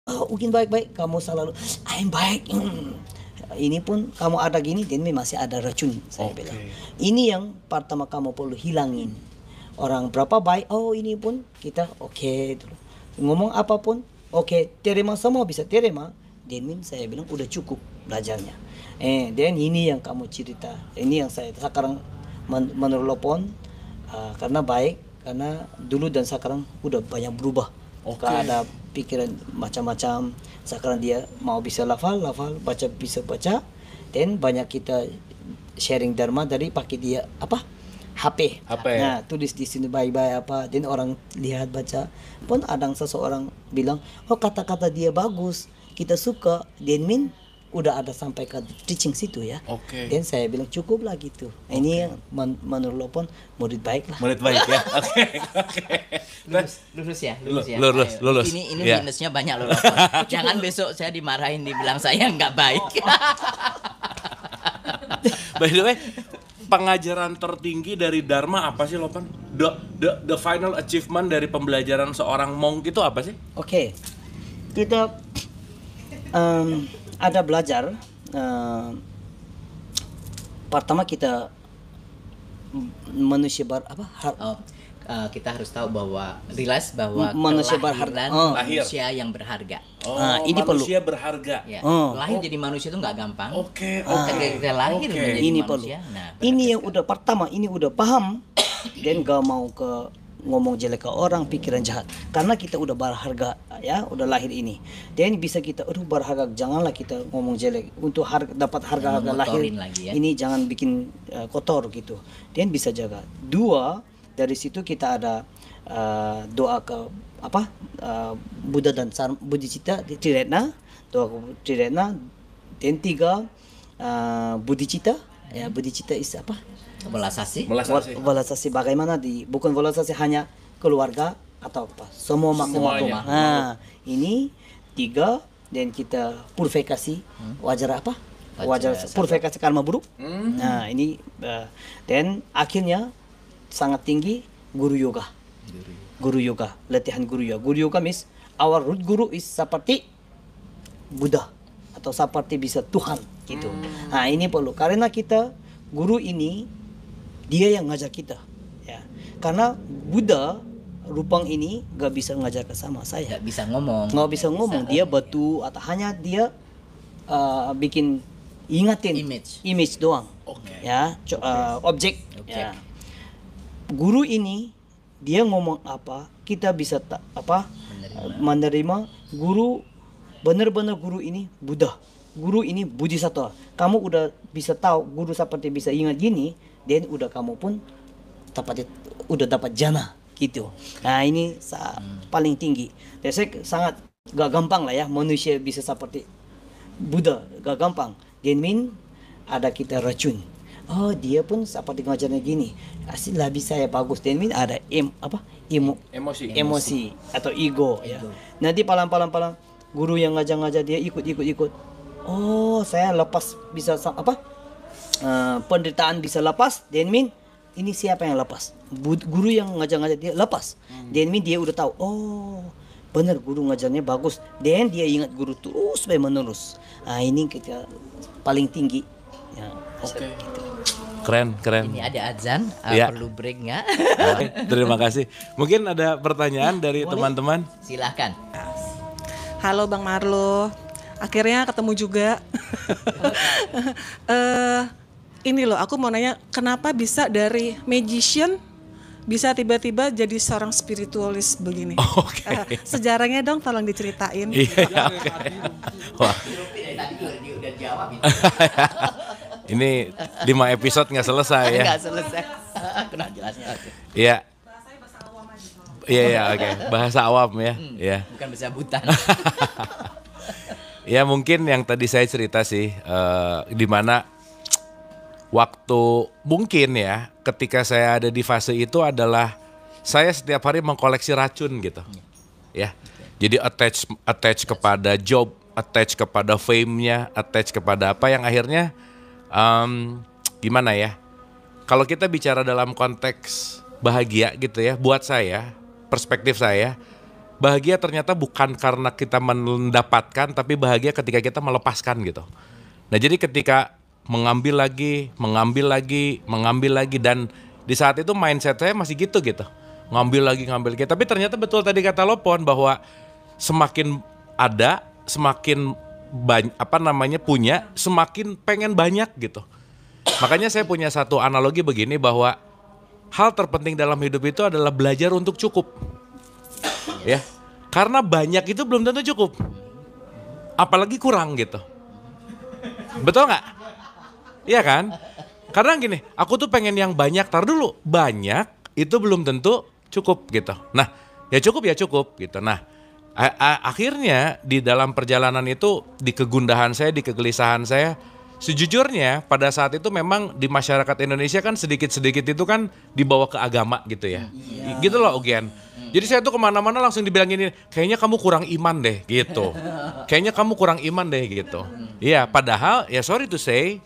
mungkin baik-baik. Kamu selalu, I'm baik. Ini pun kamu ada gini, dan masih ada racun. Saya bilang. Ini yang pertama kamu perlu hilangin. Orang berapa baik, ini pun kita oke. Ngomong apapun, oke. Terima semua bisa terima. Dan saya bilang udah cukup belajarnya. Dan ini yang kamu cerita. Ini yang saya sekarang menelepon. Karena baik, karena dulu dan sekarang udah banyak berubah. Gak ada pikiran macam-macam. Sekarang dia mau bisa lafal, bisa baca. Dan banyak kita sharing dharma dari pakai dia apa? HP. Nah, tulis di sini bye-bye apa. Dan orang lihat baca. Pun ada seseorang bilang, kata-kata dia bagus, kita suka. Dan udah ada sampai ke teaching situ ya. Dan saya bilang cukup lah gitu. Ini yang menurut Lopon murid baik lah. Murid baik ya. Oke. Lulus ya. Lulus. Ini Ya. minusnya banyak loh. Jangan besok saya dimarahin dibilang saya nggak baik. By the way, pengajaran tertinggi dari Dharma apa sih, Lopan? The final achievement dari pembelajaran seorang monk itu apa sih? Oke. Kita ada belajar pertama kita manusia Kita harus tahu bahwa realize bahwa Manusia kelahiran berharga. manusia yang berharga. Ini ini perlu. manusia berharga. Ya, lahir jadi manusia itu nggak gampang. Kita lahir menjadi Ini perlu. manusia. Nah, Ini yang udah pertama, ini udah paham dan gak mau ke ngomong jelek ke orang, pikiran jahat. Karena kita udah berharga ya, udah lahir ini. Dan bisa kita berharga, janganlah kita ngomong jelek untuk dapat harga lahir. lagi ya. Ini jangan bikin kotor gitu. Dan bisa jaga. Dua, dari situ kita ada doa ke Buddha dan Bodhicitta di Triretna, doa ke Triretna. Dan tiga, Bodhicitta. Ya, Bodhicitta is apa? Belas asih. Velasasi bagaimana bukan velasasi hanya keluarga atau apa, semua makhluk. Nah, ini tiga. Dan kita purifikasi wajar apa? Wajar purifikasi karma buruk. Nah, ini dan akhirnya sangat tinggi guru yoga. Latihan guru yoga means our root guru is seperti Buddha atau seperti bisa Tuhan gitu. Nah, ini perlu karena kita guru ini dia yang ngajar kita ya. Karena Buddha Rupang ini gak bisa ngajar ke sama saya. Nggak bisa ngomong. Dia batu atau hanya dia bikin ingatin image doang. Ya, objek. Ya. Guru ini dia ngomong apa, kita bisa menerima. Guru benar-benar guru ini Buddha. Guru ini Bodhisattva. Kamu udah bisa tahu guru seperti bisa ingat gini, dan udah kamu pun udah dapat jana gitu. Nah, ini paling tinggi. Dan saya sangat gak gampang lah ya manusia bisa seperti Buddha, gak gampang. Dan ada kita racun. Dia pun seperti ngajarnya gini. Asli lebih saya bagus. Dan ada emosi atau ego. Ya. Nanti palang guru yang ngajar dia ikut. Saya lepas bisa penderitaan bisa lepas. Dan ini siapa yang lepas? Guru yang ngajar dia lepas. Dan dia udah tahu. Benar guru ngajarnya bagus. Dan dia ingat guru terus menerus. Nah, ini kita paling tinggi. Ya, gitu. Keren. Ini ada azan, Ya. perlu break nggak? Terima kasih. Mungkin ada pertanyaan dari teman-teman. Silahkan. Halo Bang Marlo, akhirnya ketemu juga. Ini loh, aku mau nanya, kenapa bisa dari magician bisa tiba-tiba jadi seorang spiritualis begini? Sejarahnya dong, tolong diceritain. Iya, oke. Wah, Tadi udah jawab itu. ini 5 episode nggak selesai ya. Nggak selesai. Kena jelasnya. Iya. Iya, oke. Bahasa awam ya. Iya. Bukan bersabutan. Ya mungkin yang tadi saya cerita sih, di mana waktu mungkin ya ketika saya ada di fase itu adalah saya setiap hari mengkoleksi racun gitu, ya. Jadi attach kepada job, attach kepada fame-nya, attach kepada apa yang akhirnya gimana ya? Kalau kita bicara dalam konteks bahagia gitu ya, buat saya, perspektif saya, bahagia ternyata bukan karena kita mendapatkan, tapi bahagia ketika kita melepaskan gitu. Nah jadi ketika mengambil lagi, dan di saat itu mindset saya masih gitu. Ngambil lagi. Tapi ternyata betul tadi kata Lopon bahwa semakin ada, semakin punya, semakin pengen banyak gitu. Makanya saya punya satu analogi begini bahwa hal terpenting dalam hidup itu adalah belajar untuk cukup. Ya. Karena banyak itu belum tentu cukup. Apalagi kurang gitu. Betul nggak? Iya kan? Karena gini, aku tuh pengen yang banyak, tar dulu. Banyak itu belum tentu cukup gitu. Nah, ya cukup gitu. Nah, akhirnya di dalam perjalanan itu, di kegundahan saya, di kegelisahan saya, sejujurnya pada saat itu memang di masyarakat Indonesia kan sedikit-sedikit itu kan dibawa ke agama gitu ya. Gitu loh Ugian. Jadi saya tuh kemana-mana langsung dibilang gini, kayaknya kamu kurang iman deh gitu. Kayaknya kamu kurang iman deh gitu. Iya, padahal ya sorry to say,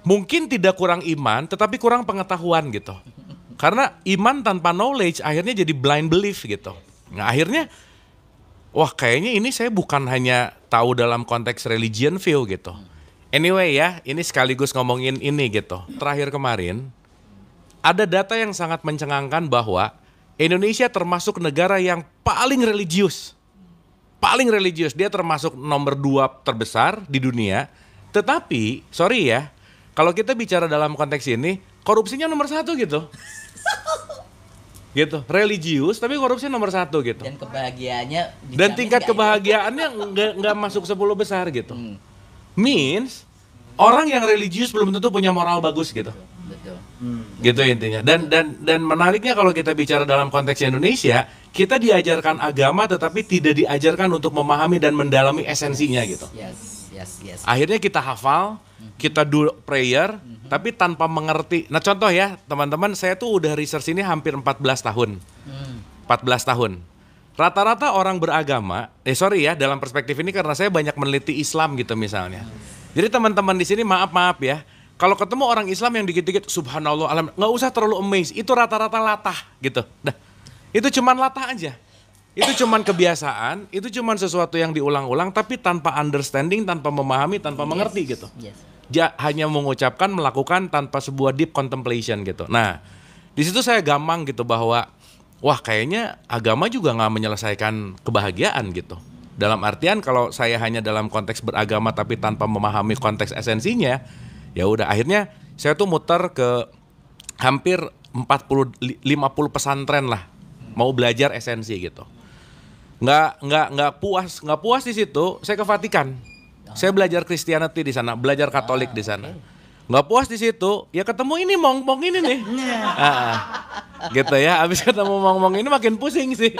mungkin tidak kurang iman tetapi kurang pengetahuan gitu. Karena iman tanpa knowledge akhirnya jadi blind belief gitu. Nah akhirnya, wah kayaknya ini saya bukan hanya tahu dalam konteks religion view gitu. Anyway ya, ini sekaligus ngomongin ini gitu. Terakhir kemarin, ada data yang sangat mencengangkan bahwa Indonesia termasuk negara yang paling religius. Paling religius, dia termasuk nomor 2 terbesar di dunia. Tetapi, sorry ya, kalau kita bicara dalam konteks ini, korupsinya nomor 1 gitu. Gitu, religius tapi korupsi nomor 1 gitu. Dan kebahagiaannya dan tingkat kebahagiaannya nggak masuk 10 besar gitu. Means orang yang religius belum tentu punya moral bagus gitu. Betul. Gitu intinya. Dan menariknya kalau kita bicara dalam konteks Indonesia, kita diajarkan agama tetapi tidak diajarkan untuk memahami dan mendalami esensinya gitu. Yes. Akhirnya kita hafal, kita do prayer, tapi tanpa mengerti. Nah contoh ya teman-teman, saya tuh udah research ini hampir 14 tahun. 14 tahun. Rata-rata orang beragama, dalam perspektif ini karena saya banyak meneliti Islam gitu misalnya. Jadi teman-teman di sini maaf ya, kalau ketemu orang Islam yang dikit-dikit subhanallah, nggak usah terlalu amazed, itu rata-rata latah gitu. Dah, itu cuman latah aja. Itu cuman kebiasaan, itu cuman sesuatu yang diulang-ulang tapi tanpa understanding, tanpa memahami, tanpa mengerti gitu. Hanya mengucapkan, melakukan tanpa sebuah deep contemplation gitu. Nah, di situ saya gampang gitu bahwa wah kayaknya agama juga nggak menyelesaikan kebahagiaan gitu. Dalam artian kalau saya hanya dalam konteks beragama tapi tanpa memahami konteks esensinya, ya udah akhirnya saya tuh muter ke hampir 40-50 pesantren lah, mau belajar esensi gitu. Nggak puas di situ, saya ke Vatikan. Saya belajar Christianity di sana, belajar Katolik di sana. Nggak puas di situ, ya ketemu ini mong-mong ini nih. Gitu ya, abis ketemu mong-mong ini makin pusing sih.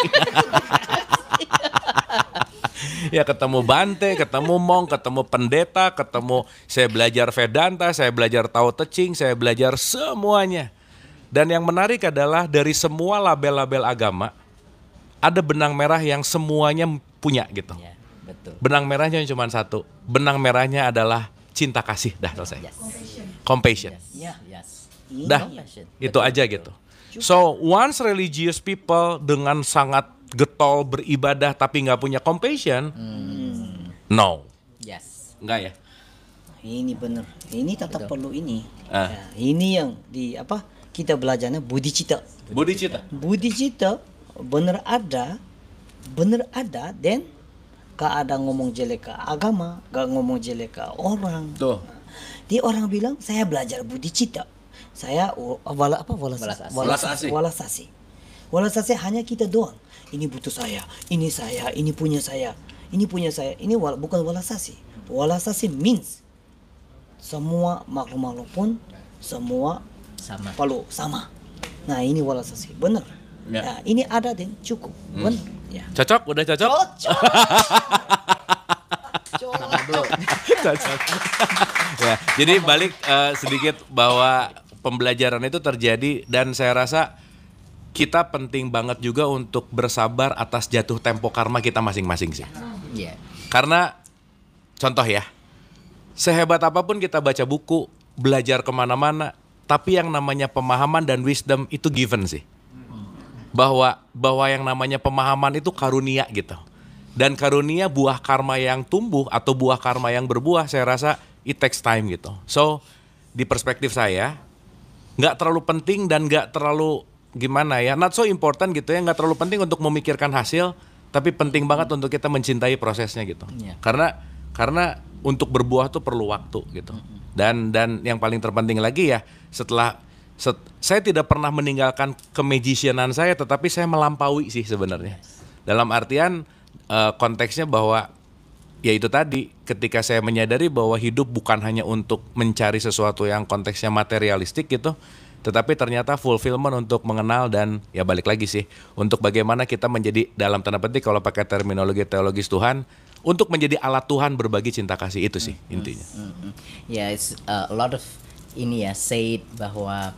Ya ketemu Bante, ketemu Mong, ketemu pendeta, saya belajar Vedanta, saya belajar Tao Te Ching, saya belajar semuanya. Dan yang menarik adalah dari semua label-label agama, ada benang merah yang semuanya punya gitu. Ya, betul. Benang merahnya cuma satu, benang merahnya adalah cinta kasih, dah selesai. Compassion. Dah, itu aja gitu. So once religious people dengan sangat getol beribadah tapi nggak punya compassion, no. Nggak ya? Ini benar. Ini tetap perlu ini. Ya, ini yang kita belajarnya bodhicitta. Bodhicitta benar ada, dan gak ada ngomong jelek ke agama, gak ngomong jelek ke orang. Tuh. Dia orang bilang saya belajar bodhicitta. Saya walasasi. Walasasi hanya kita doang. Ini butuh saya, ini punya saya, ini punya saya. Ini bukan walasasi. Walasasi means semua makhluk pun semua sama. Nah ini walasasi, benar. Ya. Ya, ini ada dan cukup. Benar. Ya. Cocok? Udah cocok? Cocok. Ya, jadi balik sedikit bahwa pembelajaran itu terjadi dan saya rasa kita penting banget juga untuk bersabar atas jatuh tempo karma kita masing-masing sih. Iya. Karena contoh ya, sehebat apapun kita baca buku, belajar kemana-mana, tapi yang namanya pemahaman dan wisdom itu given sih. Bahwa yang namanya pemahaman itu karunia gitu. Dan karunia buah karma yang tumbuh atau buah karma yang berbuah, saya rasa it takes time gitu. So, di perspektif saya, nggak terlalu penting dan nggak terlalu gimana ya, not so important gitu ya, nggak terlalu penting untuk memikirkan hasil, tapi penting banget untuk kita mencintai prosesnya gitu. Yeah. Karena untuk berbuah tuh perlu waktu gitu. Dan yang paling terpenting lagi ya, saya tidak pernah meninggalkan kemagicianan saya, tetapi saya melampaui sih sebenarnya. Dalam artian konteksnya bahwa ya itu tadi, ketika saya menyadari bahwa hidup bukan hanya untuk mencari sesuatu yang konteksnya materialistik gitu, tetapi ternyata fulfillment untuk mengenal dan ya balik lagi sih, untuk bagaimana kita menjadi dalam tanda petik kalau pakai terminologi teologis Tuhan, untuk menjadi alat Tuhan berbagi cinta kasih, itu sih intinya. Ya, it's a lot of ini ya, said bahwa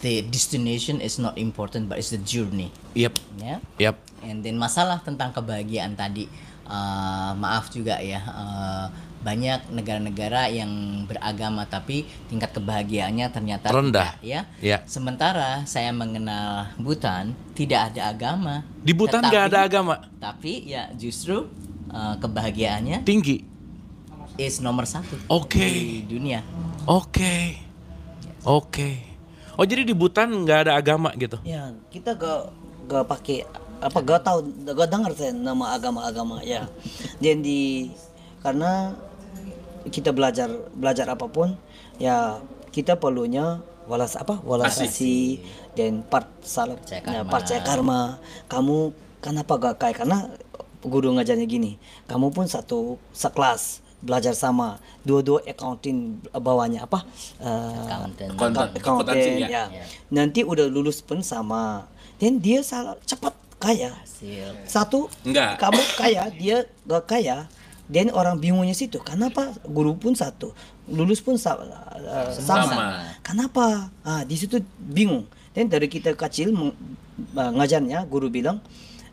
the destination is not important but it's the journey. Yep. Ya. Yep. And then masalah tentang kebahagiaan tadi, maaf juga ya, banyak negara-negara yang beragama tapi tingkat kebahagiaannya ternyata rendah tidak, ya. Ya. Sementara saya mengenal Bhutan, tidak ada agama. Di Bhutan nggak ada agama. Tapi ya justru kebahagiaannya Tinggi. is nomor 1 Oke. di dunia. Oke. Oh jadi di Bhutan nggak ada agama gitu? Ya, kita gak pakai apa, gak tahu, gak dengar saya nama agama-agama ya. Dan karena kita belajar apapun ya, kita perlunya walas asih dan percaya karma. Kamu kenapa gak kayak, karena guru ngajarnya gini, kamu pun satu sekelas belajar sama, dua accounting bawahnya accountant ya. Nanti udah lulus pun sama, dan dia cepat kaya. Satu, Enggak. kamu kaya, dia gak kaya, dan orang bingungnya situ. Kenapa guru pun satu, lulus pun sama. Kenapa? Di situ bingung. Dan dari kita kecil ngajarnya, guru bilang,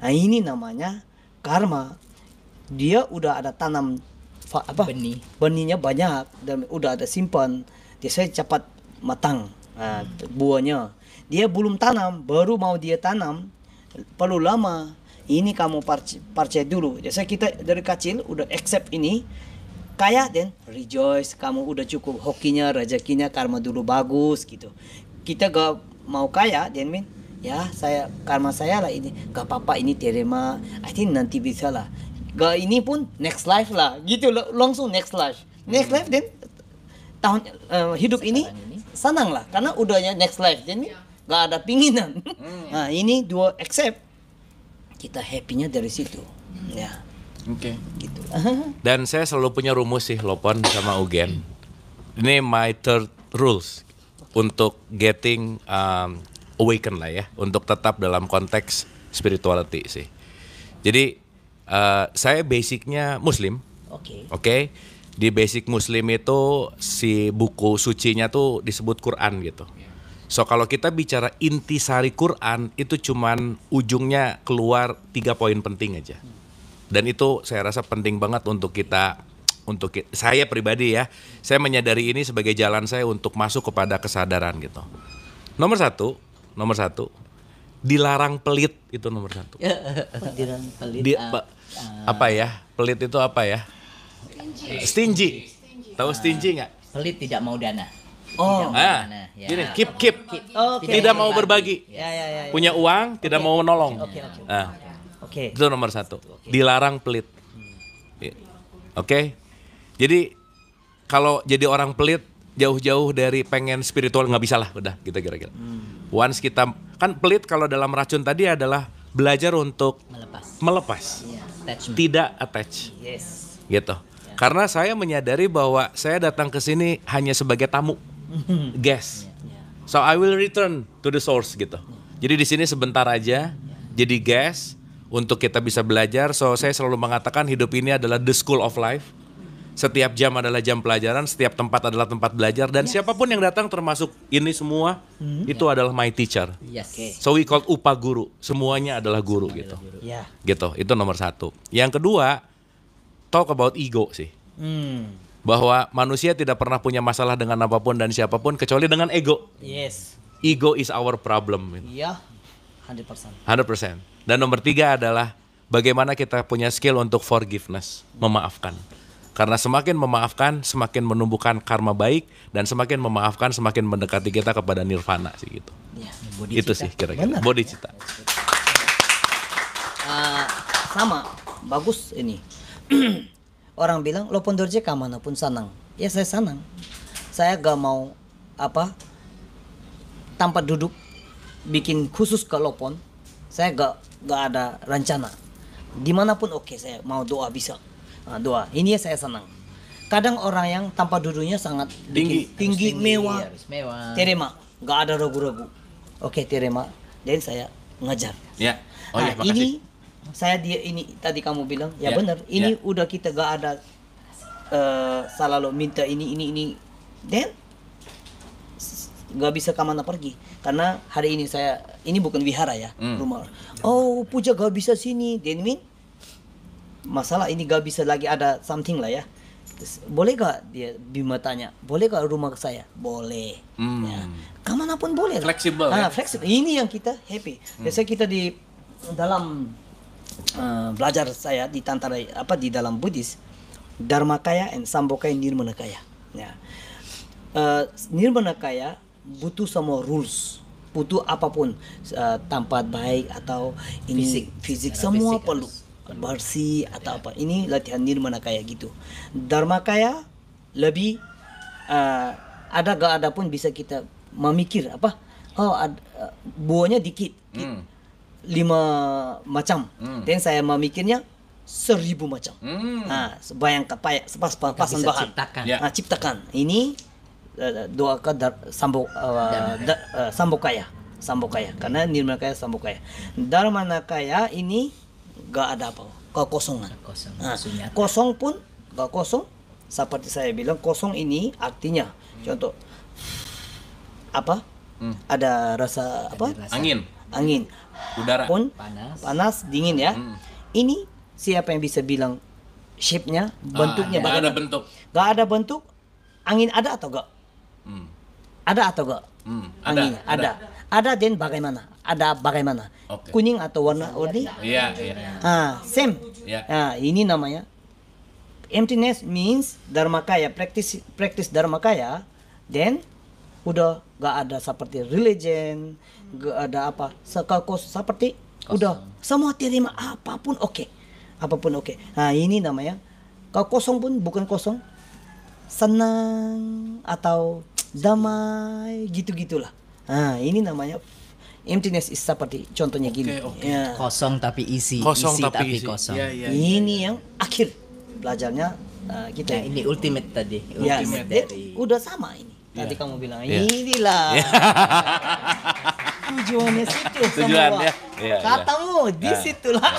ini namanya karma. Dia udah ada tanam benihnya banyak dan udah ada simpan, dia cepat matang buahnya. Dia belum tanam, baru mau dia tanam, perlu lama. Ini kamu percaya dulu. Jadi kita dari kecil udah accept ini, kaya dan rejoice, kamu udah cukup, hokinya, rezekinya, karma dulu bagus gitu. Kita gak mau kaya dan ya karma saya lah ini, gak apa-apa ini terima, I think nanti bisa lah. Gak ini pun next life lah gitu, langsung next life dan tahun hidup ini senang lah karena udahnya next life, jadi gak ada pinginan. Nah ini dua accept, kita happy-nya dari situ ya. Oke. Gitu. Dan saya selalu punya rumus sih, Lopon sama Ugen. Ini my third rules untuk getting awaken lah ya, untuk tetap dalam konteks spirituality sih. Jadi saya basicnya Muslim. Oke. Di basic Muslim itu si buku sucinya tuh disebut Quran gitu. So kalau kita bicara intisari Quran itu cuman ujungnya keluar 3 poin penting aja. Dan itu saya rasa penting banget untuk saya pribadi ya. Saya menyadari ini sebagai jalan saya untuk masuk kepada kesadaran gitu. Nomor satu, dilarang pelit, itu nomor 1. Dilarang pelit. Apa ya? Pelit itu apa ya? Stingy. Tahu stingy nggak? Pelit tidak mau dana. Ya. Gini, keep. Tidak mau berbagi. Ya. Punya uang, tidak mau menolong. Oke. Itu nomor 1. Dilarang pelit. Oke. Jadi kalau jadi orang pelit, jauh-jauh dari pengen spiritual nggak bisa lah, udah gitu kira-kira. Once kita kan pelit, kalau dalam racun tadi adalah belajar untuk melepas. Tidak attach. Yes. Gitu. Karena saya menyadari bahwa saya datang ke sini hanya sebagai tamu, guest. So I will return to the source gitu. Jadi di sini sebentar aja, jadi guest untuk kita bisa belajar. So saya selalu mengatakan hidup ini adalah the school of life. Setiap jam adalah jam pelajaran, setiap tempat adalah tempat belajar, dan siapapun yang datang termasuk ini semua itu adalah my teacher. Yes. So we call upa guru, semuanya adalah guru gitu. Ya. Gitu, itu nomor satu. Yang kedua, talk about ego sih. Bahwa manusia tidak pernah punya masalah dengan apapun dan siapapun kecuali dengan ego. Yes. Ego is our problem. Ya. 100%. 100%. Dan nomor tiga adalah bagaimana kita punya skill untuk forgiveness, memaafkan. Karena semakin memaafkan, semakin menumbuhkan karma baik, dan semakin memaafkan, semakin mendekati kita kepada nirvana sih gitu. Ya. Itu sih kira-kira. Benar. Bodhicitta. Sama, bagus ini. Orang bilang Lopon Dorje kamana pun senang. Ya saya senang. Saya gak mau tanpa duduk bikin khusus ke Lopon. Saya gak ada rencana. Dimanapun oke, saya mau doa bisa. Doa. Ini saya senang. Kadang orang yang tanpa duduknya sangat tinggi mewah. Harus mewah. Terima, gak ada ragu-ragu. Oke, terima. Dan saya ngajar. Ya. Oh ya, makasih. Ini saya ini tadi kamu bilang ya, Ya, benar. Ini ya. udah kita gak ada selalu minta ini. Dan gak bisa kemana pergi. Karena hari ini ini bukan wihara ya, rumah. Oh, puja gak bisa sini. Dan masalah ini gak bisa lagi ada something lah ya. Terus, boleh gak dia Bima tanya, boleh gak rumah ke saya? Boleh. Ya. Kemanapun boleh. Fleksibel, ya? Fleksibel. Ini yang kita happy. Biasanya kita di dalam belajar saya di tantara di dalam Buddhis, Dharmakaya and Sambhogakaya, Nirmanakaya. Ya. Nirmanakaya butuh semua rules. Butuh apapun, tempat baik atau ini fisik Secara semua fisik perlu. Bersih atau apa. Ini latihan Nirmanakaya gitu. Dharmakaya lebih ada gak ada pun bisa kita memikir buahnya dikit. 5 macam. Dan saya memikirnya 1000 macam. Bayangkan pasan bisa bahan. ciptakan. Ya. Ciptakan. Ini doa ke Sambhogakaya. Karena Nirmanakaya Sambhogakaya. Dharmanakaya ini gak ada apa, kekosongan. Sunyata. Kosong pun gak kosong. Seperti saya bilang, kosong ini artinya contoh ada rasa angin Udara. pun panas dingin ya. Ini siapa yang bisa bilang shape-nya, bentuknya Nggak bagaimana? ada bentuk. Gak ada bentuk. Angin ada atau gak? Ada atau gak? Anginnya ada dan bagaimana? Ada bagaimana? Oke. Kuning atau warna Iya. same. Ya. Ini namanya emptiness means Dharmakaya, practice Dharmakaya, then udah gak ada seperti religion, gak ada apa, seperti udah semua terima apapun oke. Ini namanya kalau kosong pun bukan kosong, senang atau damai gitu-gitulah. Ini namanya emptiness is seperti contohnya gini. Oke. Ya. Kosong tapi isi. Kosong isi tapi isi. kosong. Iya. Ini yang akhir belajarnya kita. Nah, ini ultimate tadi. Ya, Ultimate dan dari udah sama ini. Tadi kamu bilang Iya. inilah tujuannya situ Tujuannya, semua. iya. Katamu di situlah.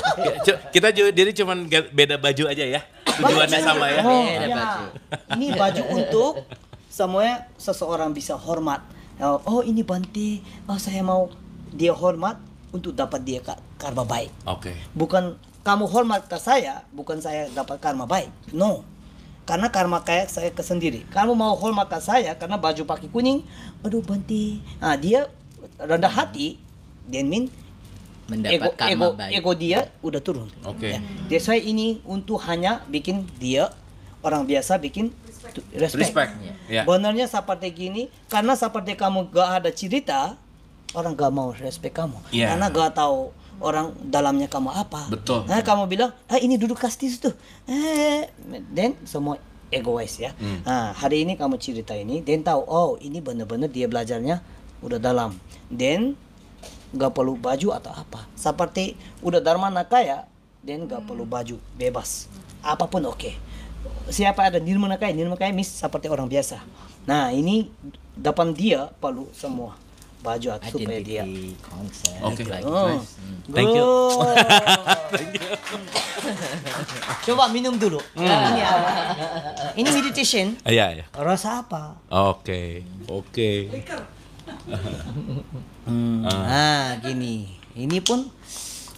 Kita jadi cuman beda baju aja ya. Tujuannya sama ya. Beda baju. Ini baju untuk semuanya seseorang bisa hormat. Oh ini Bante, saya mau dia hormat untuk dapat dia karma baik. Oke. Bukan kamu hormat ke saya, bukan saya dapat karma baik. No. Karena karma kayak saya ke sendiri. Kamu mau hormat ke saya karena baju pakai kuning, aduh Bante. Dia rendah hati, dan mendapat karma baik. ego dia udah turun. Oke. Jadi saya ini untuk hanya bikin dia orang biasa bikin respect. Ya. Benarnya seperti gini, karena seperti kamu gak ada cerita, orang gak mau respect kamu. Iya. Karena gak tahu orang dalamnya kamu apa. Betul. Nah, kamu bilang, ini duduk kasih situ. Dan semua egois ya. Hari ini kamu cerita ini, dan tahu, oh ini benar-benar dia belajarnya udah dalam. Dan gak perlu baju atau apa. Seperti udah Dharmanakaya, dan gak perlu baju, bebas. Apapun oke. Siapa ada Nirmanakaya, Nirmanakaya seperti orang biasa. Nah ini depan dia perlu semua baju aku supaya dia. Identity concept. Oke. Like, Oh. Thank you. Oh. Coba minum dulu. Ini apa? Ini meditation. Iya, iya. Rasa apa? Oke. Nah, gini. Ini pun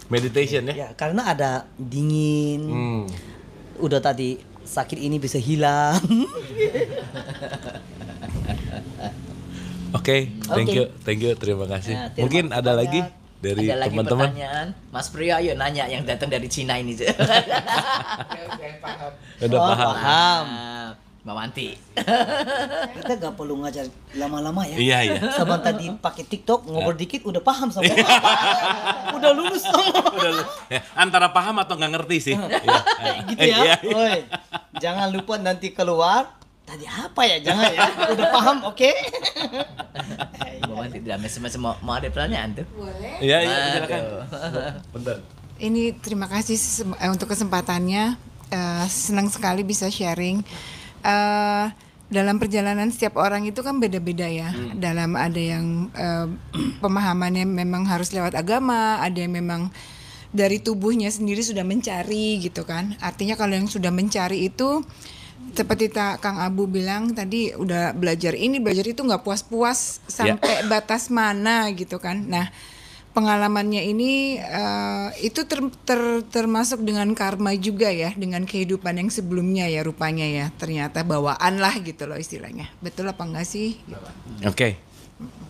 Meditation ya. ya karena ada dingin. Udah tadi sakit ini bisa hilang. Oke, thank you, terima kasih. Nah, terima Mungkin kasih ada banyak. lagi dari Ada lagi teman-teman. pertanyaan, Mas Priyo ayo nanya yang datang dari Cina ini. Udah Oh, paham. paham. Mbak Wanti. Kita gak perlu ngajar lama-lama ya. Iya. Sama tadi pakai TikTok ngobrol dikit udah paham sama. Udah lulus semua. Udah lu. Ya, antara paham atau nggak ngerti sih. Iya. Gitu ya. Iya. Woi, jangan lupa nanti keluar. Tadi apa ya? Jangan ya. Udah paham, oke? Mbak Wanti dalam SMS mau ada pertanyaan tuh? Iya, silakan. Aduh. Bentar. Ini terima kasih untuk kesempatannya. Senang sekali bisa sharing. Dalam perjalanan setiap orang itu kan beda-beda ya. Dalam ada yang pemahamannya memang harus lewat agama, ada yang memang dari tubuhnya sendiri sudah mencari gitu kan. Artinya kalau yang sudah mencari itu seperti Kang Abu bilang tadi udah belajar ini belajar itu nggak puas-puas sampai batas mana gitu kan. Nah pengalamannya ini itu termasuk dengan karma juga ya, dengan kehidupan yang sebelumnya ya rupanya ya, ternyata bawaan lah gitu loh istilahnya. Betul apa enggak sih? Oke.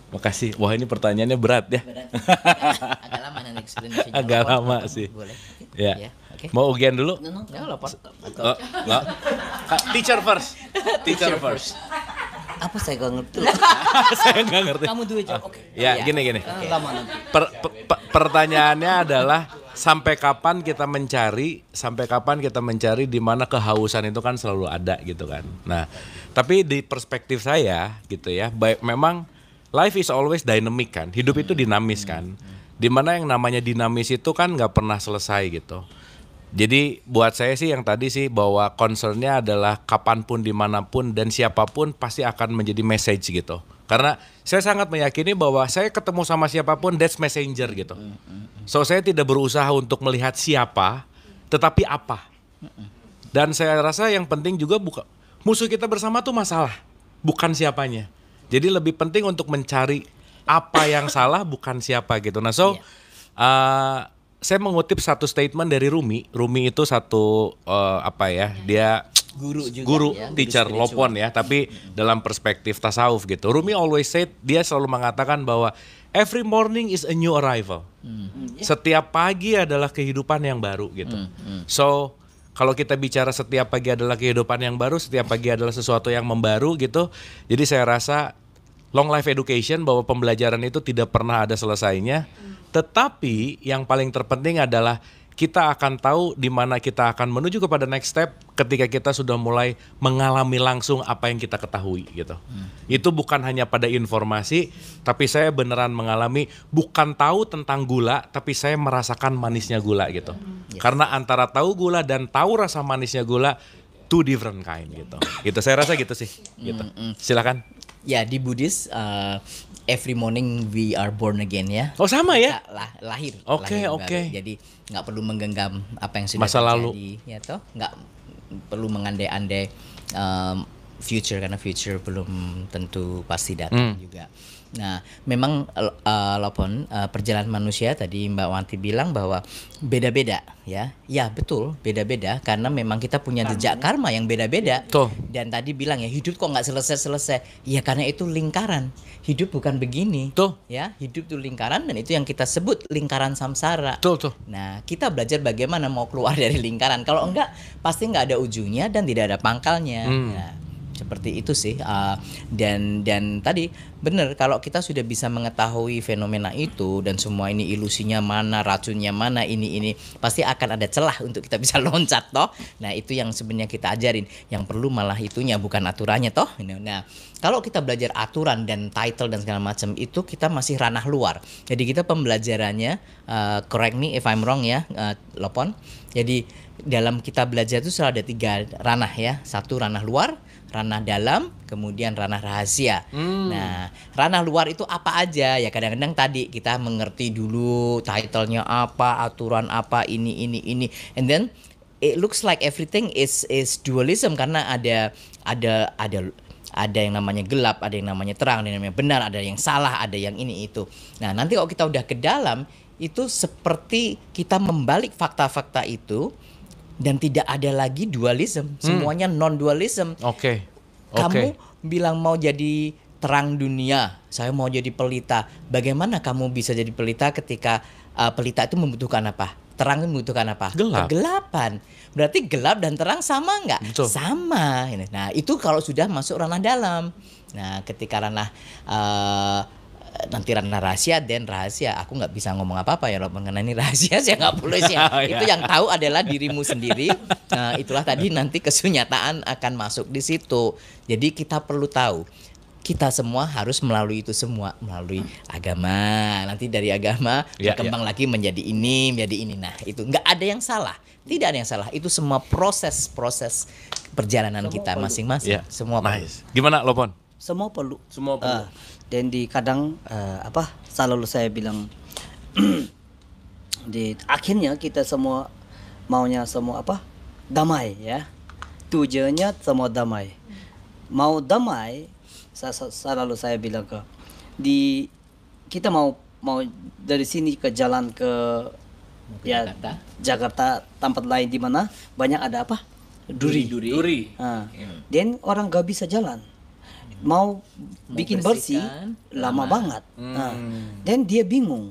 Makasih. Wah, ini pertanyaannya berat ya. Agak lama nanti explanation-nya. Agak Lopon. lama sih. Boleh. Ya. Oke. Mau ujian dulu? Ya Lopon. Oh, enggak. Teacher first. Teacher first. Apa saya gak ngerti? Saya nggak ngerti. Kamu dua jawab, oke. Ya, gini. Lama nanti. Pertanyaannya adalah sampai kapan kita mencari di mana kehausan itu kan selalu ada gitu kan. Nah, tapi di perspektif saya gitu ya, memang life is always dynamic kan. Hidup itu dinamis kan. Di mana yang namanya dinamis itu kan nggak pernah selesai gitu. Jadi buat saya sih yang tadi sih bahwa concernnya adalah kapanpun, dimanapun, dan siapapun pasti akan menjadi message gitu. Karena saya sangat meyakini bahwa saya ketemu sama siapapun that's messenger gitu. So saya tidak berusaha untuk melihat siapa, tetapi apa. Dan saya rasa yang penting juga bukan musuh kita bersama tuh masalah, bukan siapanya. Jadi lebih penting untuk mencari apa yang salah, bukan siapa gitu. Nah saya mengutip satu statement dari Rumi. Rumi itu satu dia Guru juga guru ya, teacher guru Lopon ya, tapi dalam perspektif tasawuf gitu. Rumi always said, dia selalu mengatakan bahwa every morning is a new arrival. Setiap pagi adalah kehidupan yang baru gitu. So kalau kita bicara setiap pagi adalah kehidupan yang baru, setiap pagi adalah sesuatu yang membaru gitu. Jadi saya rasa long life education, bahwa pembelajaran itu tidak pernah ada selesainya. Tetapi yang paling terpenting adalah kita akan tahu di mana kita akan menuju kepada next step ketika kita sudah mulai mengalami langsung apa yang kita ketahui gitu. Itu bukan hanya pada informasi, tapi saya beneran mengalami, bukan tahu tentang gula, tapi saya merasakan manisnya gula gitu. Karena antara tahu gula dan tahu rasa manisnya gula, two different kind gitu. Gitu saya rasa gitu sih. Gitu. Silakan. Ya di Buddhis every morning we are born again ya. Oh sama ya? Kita lahir. Oke, lahir oke. baru. Jadi nggak perlu menggenggam apa yang sudah Masa terjadi, lalu. ya toh. Nggak perlu mengandai-andai future, karena future belum tentu pasti datang juga. Nah, memang Lopon perjalanan manusia tadi Mbak Wanti bilang bahwa beda-beda ya. Ya betul, beda-beda karena memang kita punya jejak karma yang beda-beda. Tuh. Dan tadi bilang ya hidup kok nggak selesai-selesai. Ya karena itu lingkaran. Hidup bukan begini. Tuh. Ya, hidup itu lingkaran dan itu yang kita sebut lingkaran samsara. Tuh. Nah, kita belajar bagaimana mau keluar dari lingkaran. Kalau enggak, pasti nggak ada ujungnya dan tidak ada pangkalnya. Nah, seperti itu sih. Dan tadi benar, kalau kita sudah bisa mengetahui fenomena itu dan semua ini ilusinya mana, racunnya mana, ini pasti akan ada celah untuk kita bisa loncat toh. Nah, itu yang sebenarnya kita ajarin. Yang perlu malah itunya, bukan aturannya toh. Nah, kalau kita belajar aturan dan title dan segala macam itu kita masih ranah luar. Jadi kita pembelajarannya correct me if I'm wrong ya, Lopon. Jadi dalam kita belajar itu selalu ada 3 ranah ya. 1 ranah luar, ranah dalam, kemudian ranah rahasia. Nah, ranah luar itu apa aja? Ya kadang-kadang tadi kita mengerti dulu title-nya apa, aturan apa, ini, and then it looks like everything is dualism karena ada yang namanya gelap, ada yang namanya terang, ada yang namanya benar, ada yang salah, ada yang ini itu. Nah, nanti kalau kita udah ke dalam itu seperti kita membalik fakta-fakta itu dan tidak ada lagi dualism, semuanya non-dualism. Oke. Kamu bilang mau jadi terang dunia, saya mau jadi pelita. Bagaimana kamu bisa jadi pelita ketika pelita itu membutuhkan apa? Terang itu membutuhkan apa? Gelap. Kegelapan. Berarti gelap dan terang sama nggak? Betul. Sama. Nah, itu kalau sudah masuk ranah dalam. Nah, ketika ranah nanti ranah rahasia dan rahasia, aku nggak bisa ngomong apa-apa ya loh mengenai rahasia, saya nggak boleh sih. Itu yang tahu adalah dirimu sendiri. Nah, itulah tadi nanti kesunyataan akan masuk di situ. Jadi kita perlu tahu kita semua harus melalui itu semua, melalui agama. Nanti dari agama berkembang lagi menjadi ini, menjadi ini. Nah, itu nggak ada yang salah, tidak ada yang salah. Itu semua proses perjalanan semua kita masing-masing. Semua nice. Gimana Lopon? Semua perlu. Semua perlu. Dan di kadang selalu saya bilang di akhirnya kita semua maunya semua damai ya. Tujuannya semua damai. Mau damai, selalu saya bilang kita mau dari sini ke jalan ke Jakarta tempat lain di mana banyak ada duri. Dan orang gak bisa jalan. Mau bikin bersih lama banget. Dan dia bingung.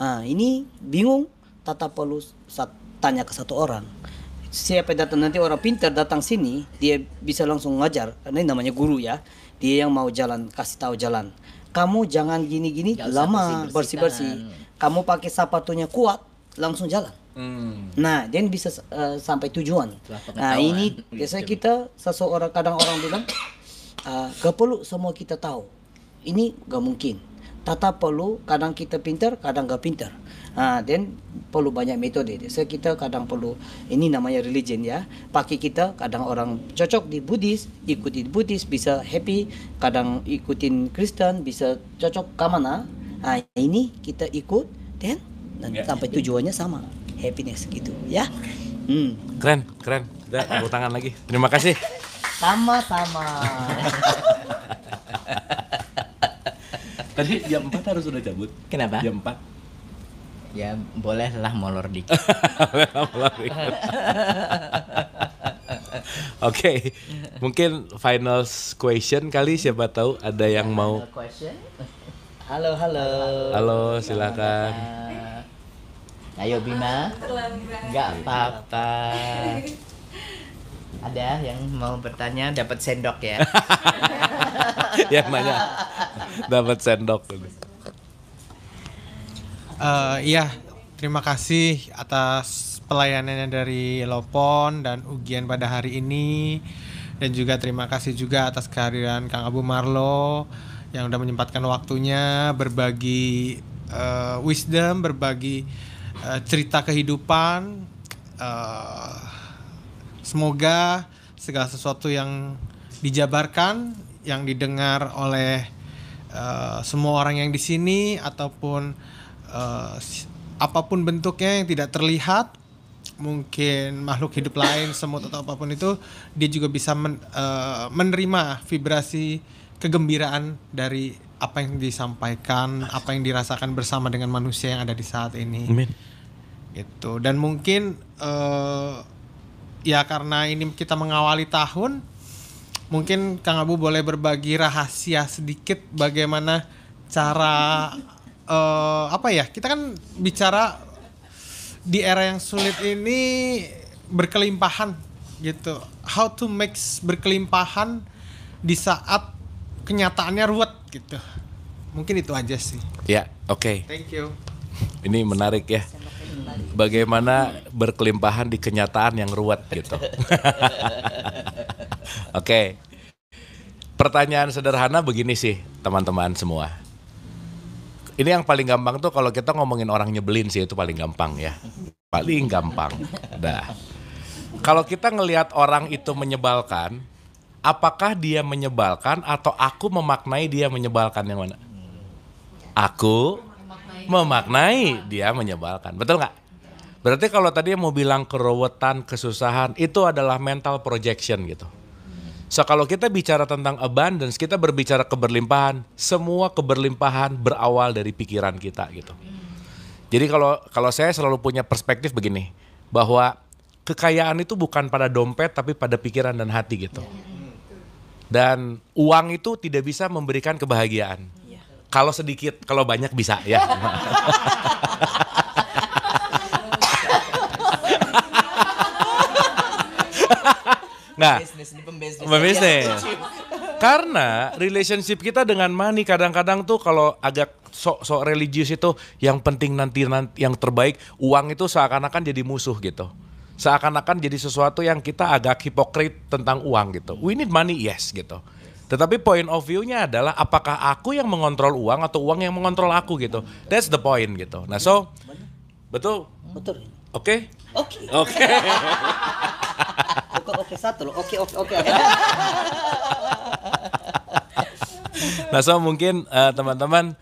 Ini bingung, tetap perlu tanya ke satu orang. Siapa datang nanti orang pintar datang sini, dia bisa langsung ngajar. Karena ini namanya guru ya. Dia yang mau jalan, kasih tahu jalan. Kamu jangan gini-gini lama bersih-bersih. Kamu pakai sepatunya kuat, langsung jalan. Nah, dan bisa sampai tujuan. Nah, ini biasanya kita seseorang kadang orang bilang gak perlu semua kita tahu. Ini gak mungkin. Tetap perlu, kadang kita pintar, kadang gak pintar. Dan perlu banyak metode. So kita kadang perlu, ini namanya religion ya. Pakai kita, kadang orang cocok di Buddhis, ikutin Buddhis bisa happy. Kadang ikutin Kristen bisa cocok ke mana. Ini kita ikut dan sampai tujuannya sama, happiness gitu ya. Keren. Udah, tepuk tangan lagi. Terima kasih. Sama-sama. Tadi jam 4 harus sudah cabut. Kenapa? Jam 4. Ya bolehlah molor dikit. Oke, mungkin final question kali, siapa tahu ada yang mau. Halo. Halo, silakan. Ayo Bima. Enggak apa-apa. Ada yang mau bertanya, dapat sendok ya. Yang nanya dapat sendok. Iya, terima kasih atas pelayanannya dari Lopon dan Ugian pada hari ini. Dan juga terima kasih juga atas kehadiran Kang Abu Marlo yang udah menyempatkan waktunya berbagi wisdom, berbagi cerita kehidupan. Semoga segala sesuatu yang dijabarkan, yang didengar oleh semua orang yang di sini ataupun apapun bentuknya yang tidak terlihat, mungkin makhluk hidup lain, semut atau apapun itu, dia juga bisa menerima vibrasi kegembiraan dari apa yang disampaikan, apa yang dirasakan bersama dengan manusia yang ada di saat ini. Amin. Gitu. Dan mungkin ya karena ini kita mengawali tahun, mungkin Kang Abu boleh berbagi rahasia sedikit bagaimana cara kita kan bicara di era yang sulit ini berkelimpahan gitu. How to make berkelimpahan di saat kenyataannya ruwet gitu. Mungkin itu aja sih. Ya, oke. Thank you. Ini menarik ya. Bagaimana berkelimpahan di kenyataan yang ruwet gitu. Oke. Pertanyaan sederhana begini sih, teman-teman semua. Ini yang paling gampang tuh kalau kita ngomongin orang nyebelin sih, itu paling gampang ya. Paling gampang. Dah. Kalau kita ngelihat orang itu menyebalkan, apakah dia menyebalkan atau aku memaknai dia menyebalkan, yang mana? Aku memaknai dia menyebalkan, betul nggak? Berarti kalau tadi mau bilang keruwetan, kesusahan, itu adalah mental projection gitu. So kalau kita bicara tentang abundance, kita berbicara keberlimpahan. Semua keberlimpahan berawal dari pikiran kita gitu. Jadi kalau saya selalu punya perspektif begini, bahwa kekayaan itu bukan pada dompet tapi pada pikiran dan hati gitu. Dan uang itu tidak bisa memberikan kebahagiaan. Kalau sedikit, kalau banyak bisa ya. Nah, pembisnis. Karena relationship kita dengan money kadang-kadang tuh kalau agak sok religius itu yang penting nanti yang terbaik, uang itu seakan-akan jadi musuh gitu. Seakan-akan jadi sesuatu yang kita agak hipokrit tentang uang gitu. We need money, yes gitu. Tetapi point of view-nya adalah apakah aku yang mengontrol uang atau uang yang mengontrol aku gitu. That's the point gitu. Nah, so betul? Betul. Oke? Oke. Oke. Oke satu loh. Oke. Nah, so mungkin teman-teman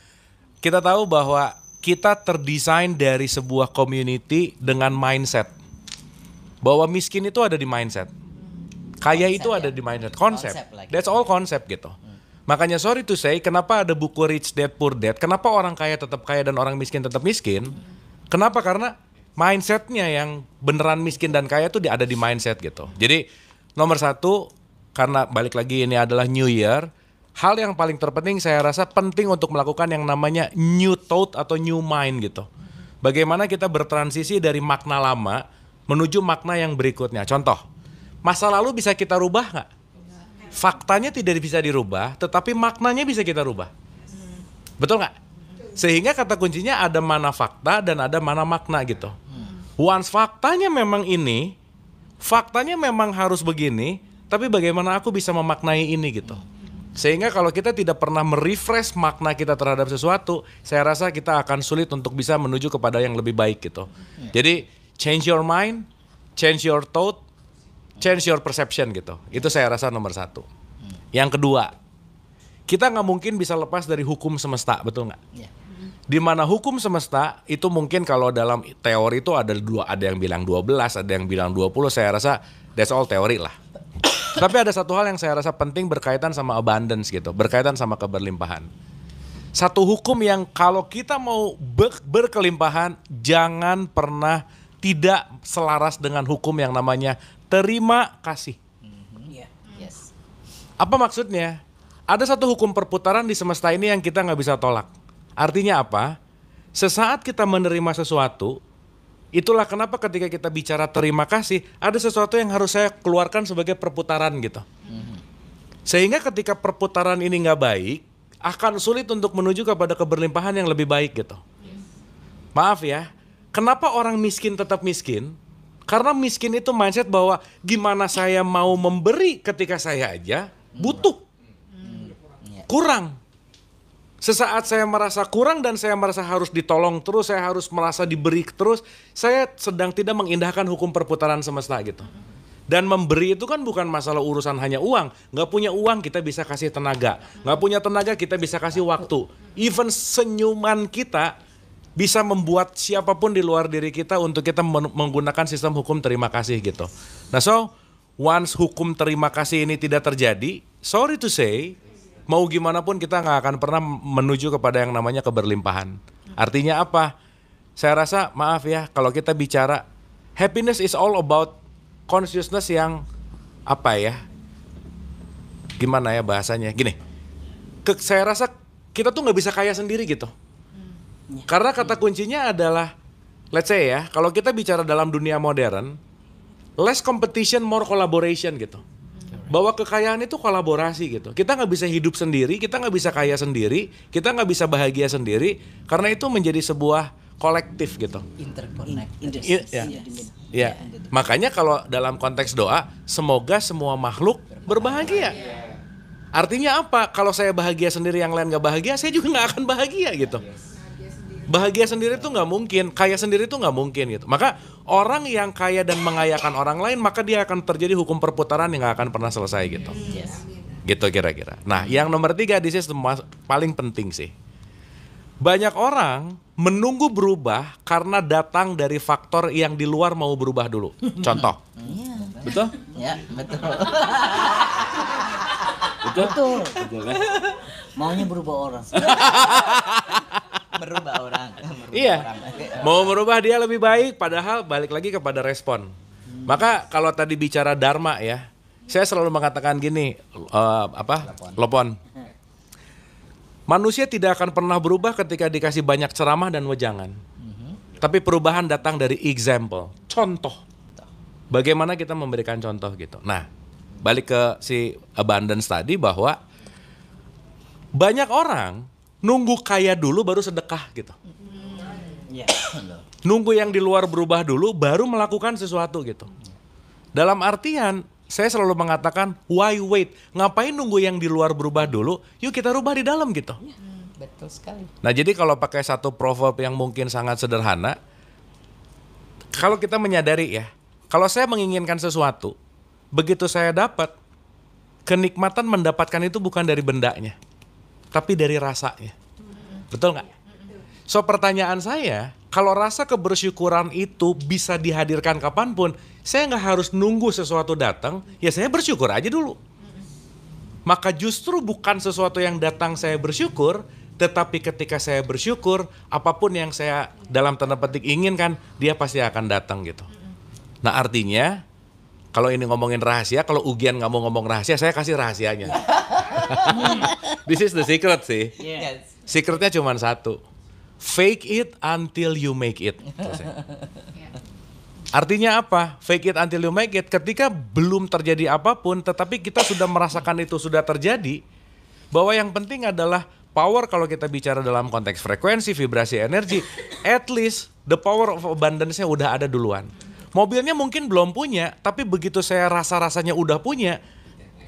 kita tahu bahwa kita terdesain dari sebuah community dengan mindset bahwa miskin itu ada di mindset, kaya itu ada di mindset, konsep. That's all konsep gitu. Makanya sorry to say, kenapa ada buku Rich Dad Poor Dad? Kenapa orang kaya tetap kaya dan orang miskin tetap miskin? Kenapa? Karena mindsetnya yang beneran miskin dan kaya itu ada di mindset gitu. Jadi nomor satu, karena balik lagi ini adalah New Year, hal yang paling terpenting saya rasa penting untuk melakukan yang namanya new thought atau new mind gitu. Bagaimana kita bertransisi dari makna lama menuju makna yang berikutnya. Contoh, masa lalu bisa kita rubah nggak? Faktanya tidak bisa dirubah, tetapi maknanya bisa kita rubah. Betul nggak? Sehingga kata kuncinya ada mana fakta dan ada mana makna gitu. Once faktanya memang ini, faktanya memang harus begini, tapi bagaimana aku bisa memaknai ini gitu. Sehingga kalau kita tidak pernah merefresh makna kita terhadap sesuatu, saya rasa kita akan sulit untuk bisa menuju kepada yang lebih baik gitu. Jadi change your mind, change your thought, change your perception gitu. Itu saya rasa nomor satu. Yang kedua, kita nggak mungkin bisa lepas dari hukum semesta, betul nggak? Di mana hukum semesta itu mungkin kalau dalam teori itu ada yang bilang 12, ada yang bilang 20, saya rasa that's all teori lah. Tapi ada satu hal yang saya rasa penting berkaitan sama abundance gitu, berkaitan sama keberlimpahan. Satu hukum yang kalau kita mau berkelimpahan, jangan pernah tidak selaras dengan hukum yang namanya terima kasih. Apa maksudnya? Ada satu hukum perputaran di semesta ini yang kita nggak bisa tolak. Artinya apa? Sesaat kita menerima sesuatu, itulah kenapa ketika kita bicara terima kasih, ada sesuatu yang harus saya keluarkan sebagai perputaran gitu. Sehingga ketika perputaran ini nggak baik, akan sulit untuk menuju kepada keberlimpahan yang lebih baik gitu. Maaf ya, kenapa orang miskin tetap miskin? Karena miskin itu mindset bahwa gimana saya mau memberi ketika saya aja butuh. Kurang. Sesaat saya merasa kurang dan saya merasa harus ditolong terus, saya harus merasa diberi terus, saya sedang tidak mengindahkan hukum perputaran semesta gitu. Dan memberi itu kan bukan masalah urusan hanya uang. Nggak punya uang kita bisa kasih tenaga. Nggak punya tenaga kita bisa kasih waktu. Even senyuman kita bisa membuat siapapun di luar diri kita untuk kita menggunakan sistem hukum terima kasih gitu. Nah so, once hukum terima kasih ini tidak terjadi, sorry to say, mau gimana pun kita nggak akan pernah menuju kepada yang namanya keberlimpahan. Artinya apa? Saya rasa, maaf ya, kalau kita bicara happiness is all about consciousness yang apa ya? Gimana ya bahasanya? Gini, saya rasa kita tuh nggak bisa kaya sendiri gitu. Karena kata kuncinya adalah, let's say ya, kalau kita bicara dalam dunia modern, less competition, more collaboration gitu. Bahwa kekayaan itu kolaborasi gitu. Kita nggak bisa hidup sendiri, kita nggak bisa kaya sendiri, kita nggak bisa bahagia sendiri, karena itu menjadi sebuah kolektif gitu. Interconnected. Ya. Makanya kalau dalam konteks doa, semoga semua makhluk berbahagia. Artinya apa? Kalau saya bahagia sendiri, yang lain nggak bahagia, saya juga nggak akan bahagia gitu. Bahagia sendiri tuh nggak mungkin, kaya sendiri tuh nggak mungkin gitu. Maka orang yang kaya dan mengayakan orang lain, maka dia akan terjadi hukum perputaran yang nggak akan pernah selesai gitu. Gitu kira-kira. Nah, yang nomor 3, this is the paling penting sih. Banyak orang menunggu berubah karena datang dari faktor yang di luar mau berubah dulu. Contoh. Betul? Ya, betul. Betul. Betul kan? Maunya berubah orang. Merubah orang. Iya. Mau merubah dia lebih baik, padahal balik lagi kepada respon. Maka kalau tadi bicara dharma ya, saya selalu mengatakan gini, Lopon. Manusia tidak akan pernah berubah ketika dikasih banyak ceramah dan wejangan. Tapi perubahan datang dari example, contoh. Bagaimana kita memberikan contoh gitu. Nah, balik ke si abundance tadi bahwa banyak orang nunggu kaya dulu baru sedekah gitu. Nunggu yang di luar berubah dulu baru melakukan sesuatu gitu. Dalam artian saya selalu mengatakan, why wait? Ngapain nunggu yang di luar berubah dulu? Yuk kita rubah di dalam gitu. Betul sekali. Nah jadi kalau pakai satu proverb yang mungkin sangat sederhana, kalau kita menyadari ya, kalau saya menginginkan sesuatu, begitu saya dapat, kenikmatan mendapatkan itu bukan dari bendanya, tapi dari rasanya. Betul nggak? So pertanyaan saya, kalau rasa kebersyukuran itu bisa dihadirkan kapanpun, saya nggak harus nunggu sesuatu datang, ya saya bersyukur aja dulu. Maka justru bukan sesuatu yang datang saya bersyukur, tetapi ketika saya bersyukur, apapun yang saya dalam tanda petik inginkan, dia pasti akan datang gitu. Nah artinya, kalau ini ngomongin rahasia, kalau Ugian nggak mau ngomong rahasia, saya kasih rahasianya. This is the secret sih. Yes. Secretnya cuma satu. Fake it until you make it. Artinya apa? Fake it until you make it. Ketika belum terjadi apapun, tetapi kita sudah merasakan itu sudah terjadi, bahwa yang penting adalah power. Kalau kita bicara dalam konteks frekuensi, vibrasi, energi, at least the power of abundance-nya udah ada duluan. Mobilnya mungkin belum punya, tapi begitu saya rasa-rasanya udah punya,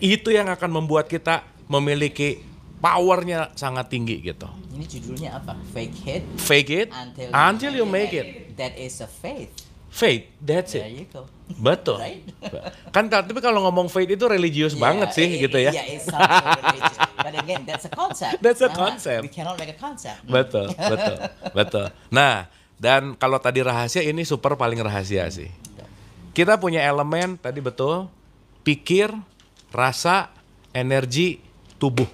itu yang akan membuat kita memiliki powernya sangat tinggi gitu. Ini judulnya apa? Fake it until you make it. That is a faith. Faith, that's There it. you go. Betul. Right? Kan tapi kalau ngomong faith itu religius banget sih gitu ya. Yeah, it sounds so religious. But again, that's a concept. That's a concept. We cannot make a concept. Betul. Nah, dan kalau tadi rahasia, ini super paling rahasia sih. Kita punya elemen tadi betul, pikir, rasa, energi, tubuh.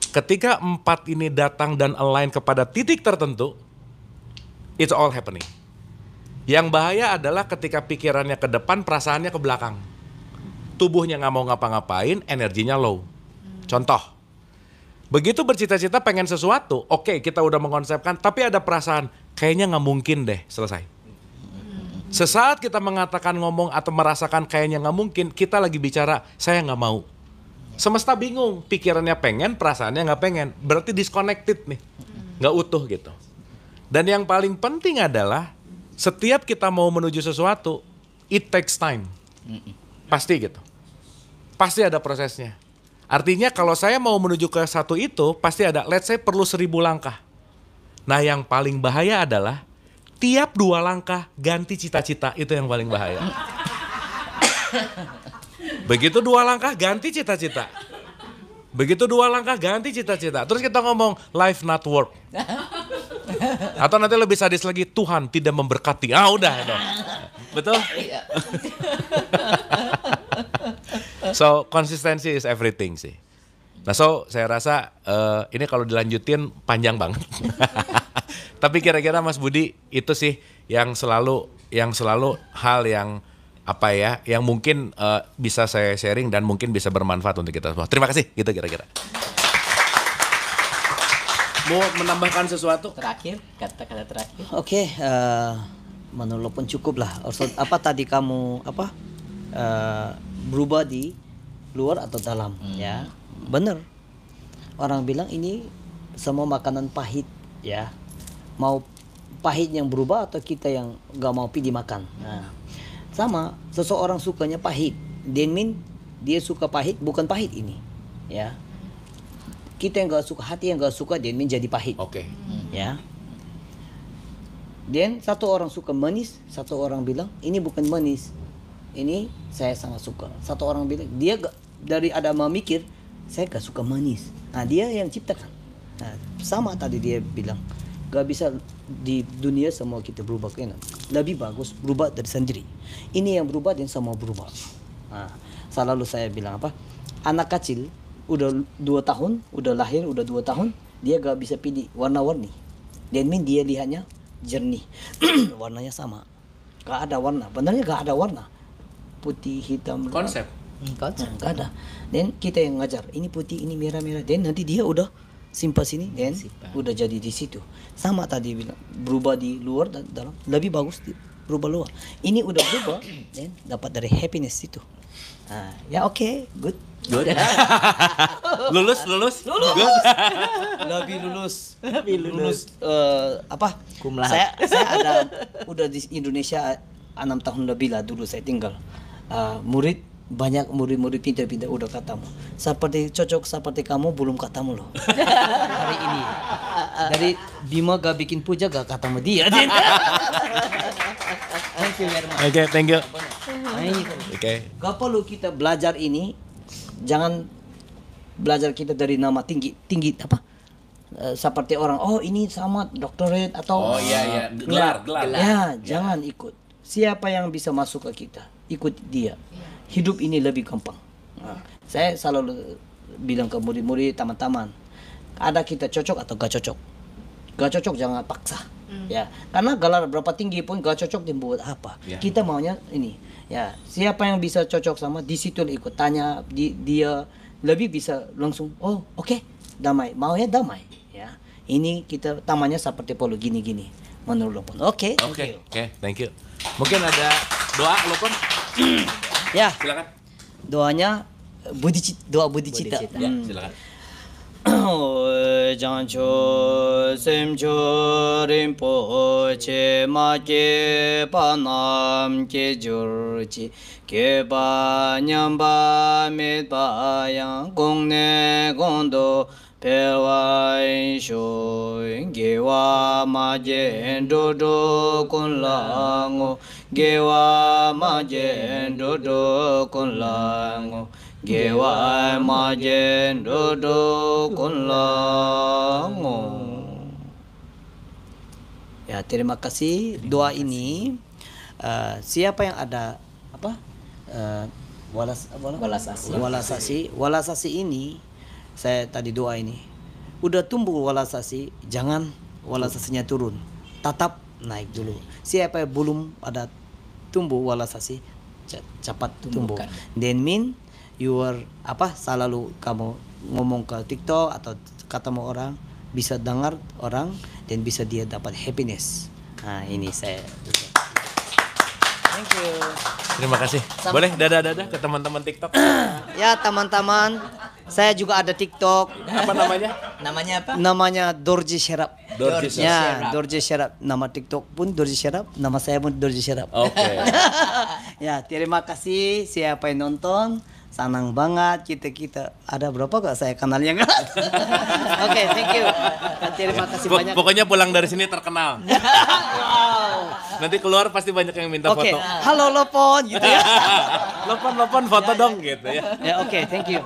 Ketika 4 ini datang dan align kepada titik tertentu, it's all happening. Yang bahaya adalah ketika pikirannya ke depan, perasaannya ke belakang. Tubuhnya nggak mau ngapa-ngapain, energinya low. Contoh, begitu bercita-cita pengen sesuatu, oke, kita udah mengkonsepkan, tapi ada perasaan, kayaknya nggak mungkin deh selesai. Sesaat kita mengatakan, ngomong, atau merasakan kayaknya nggak mungkin, kita lagi bicara, saya nggak mau. Semesta bingung, pikirannya pengen, perasaannya nggak pengen. Berarti disconnected nih, nggak utuh gitu. Dan yang paling penting adalah, setiap kita mau menuju sesuatu, it takes time. Pasti gitu. Pasti ada prosesnya. Artinya kalau saya mau menuju ke satu itu, pasti ada, let's say perlu 1000 langkah. Nah yang paling bahaya adalah, tiap 2 langkah ganti cita-cita, itu yang paling bahaya. Begitu 2 langkah ganti cita-cita. Begitu 2 langkah ganti cita-cita. Terus kita ngomong life not work. Atau nanti lebih sadis lagi, Tuhan tidak memberkati. Ah udah dong. Betul? So konsistensi is everything sih. Nah so saya rasa ini kalau dilanjutin panjang banget. Tapi kira-kira Mas Budi itu sih yang selalu hal yang apa ya, yang mungkin bisa saya sharing dan mungkin bisa bermanfaat untuk kita semua. Terima kasih, gitu kira-kira. Mau menambahkan sesuatu? Terakhir, kata-kata terakhir. Oke, menurut pun cukup lah. Apa tadi kamu berubah di luar atau dalam? Ya, bener. Orang bilang ini semua makanan pahit, ya. Mau pahit yang berubah atau kita yang nggak mau pilih makan. Nah, sama, seseorang sukanya pahit, dia suka pahit, bukan pahit ini, ya. Kita yang nggak suka, hati yang nggak suka, jadi pahit. Oke. ya. Dan satu orang suka manis, satu orang bilang ini bukan manis, ini saya sangat suka. Satu orang bilang dia dari ada memikir saya gak suka manis. Nah dia yang ciptakan. Nah, sama tadi dia bilang gak bisa di dunia semua kita berubah ke enak. Lebih bagus berubah dari sendiri. Ini yang berubah dan semua berubah. Nah, selalu saya bilang apa? Anak kecil udah 2 tahun, udah lahir udah 2 tahun, dia gak bisa pilih warna-warni. Dan dia lihatnya jernih. Warnanya sama. Gak ada warna. Benarnya gak ada warna. Putih, hitam. Konsep. Konsep gak ada. Dan kita yang ngajar. Ini putih, ini merah-merah. Dan nanti dia udah simpan sini dan udah jadi di situ. Sama tadi bilang berubah di luar dan dalam lebih bagus berubah luar. Ini udah berubah dan dapat dari happiness itu. Nah, ya oke, good. Lulus. Good. Lebih lulus apa? Cum laude. Saya ada udah di Indonesia 6 tahun lebih lah dulu saya tinggal. Banyak murid-murid pintar-pintar udah katamu. Seperti cocok seperti kamu belum katamu loh. Hari ini. Dari Bima gak bikin puja gak katamu dia. Thank you very much. Oke, thank you. Nah, ini kan. Oke. Gak perlu kita belajar ini, jangan belajar kita dari nama tinggi apa? Seperti orang, oh ini sama doktorat atau Oh iya, gelar. Ya, jangan ikut. Siapa yang bisa masuk ke kita, ikut dia. Hidup ini lebih gampang. Nah, saya selalu bilang ke murid-murid, teman-teman, ada kita cocok atau gak cocok. Gak cocok jangan paksa. Ya, karena gelar berapa tinggi pun gak cocok dia buat apa. Ya. Kita maunya ini. Ya, siapa yang bisa cocok sama di situ ikut tanya dia lebih bisa langsung oke, damai. Maunya damai, ya. Ini kita tamannya seperti polo gini-gini. Menurut Lopon. Oke. Oke, thank you. Mungkin ada doa Lopon? Ya, Silakan. doanya doa bodhicitta. Ya, silakan. 장초 샘초 림포체 마케 파남 계절지 개바냠바 메바양 공내 공도 배와이쇼 개와 마젠도도 콘랑오 개와 마젠도도 콘랑오 Gewa majen dodo kunlango. Ya, terima kasih doa ini. Siapa yang ada apa? Walasasi ini saya tadi doa ini. Udah tumbuh walasasi, jangan walasasinya turun. Tetap naik dulu. Siapa yang belum ada tumbuh walasasi, cepat tumbuh. Then selalu kamu ngomong ke TikTok atau ketemu orang, bisa dengar orang dan bisa dia dapat happiness. Nah, ini saya. Thank you. Terima kasih. Boleh dadah-dadah ke teman-teman TikTok? Ya, teman-teman, saya juga ada TikTok. Apa namanya? Namanya apa? Namanya Dorji Sherap. Dorji Ya, Dorji Sherap. Nama TikTok pun Dorji Sherap, nama saya pun Dorji Sherap. Oke. Ya, terima kasih siapa yang nonton. Senang banget kita ada berapa gak saya kenalnya nggak? Oke, thank you. Terima kasih banyak. Pokoknya pulang dari sini terkenal. Nanti keluar pasti banyak yang minta Oke, foto. halo Lopon gitu ya. Lopon foto dong gitu ya. Ya, oke, thank you.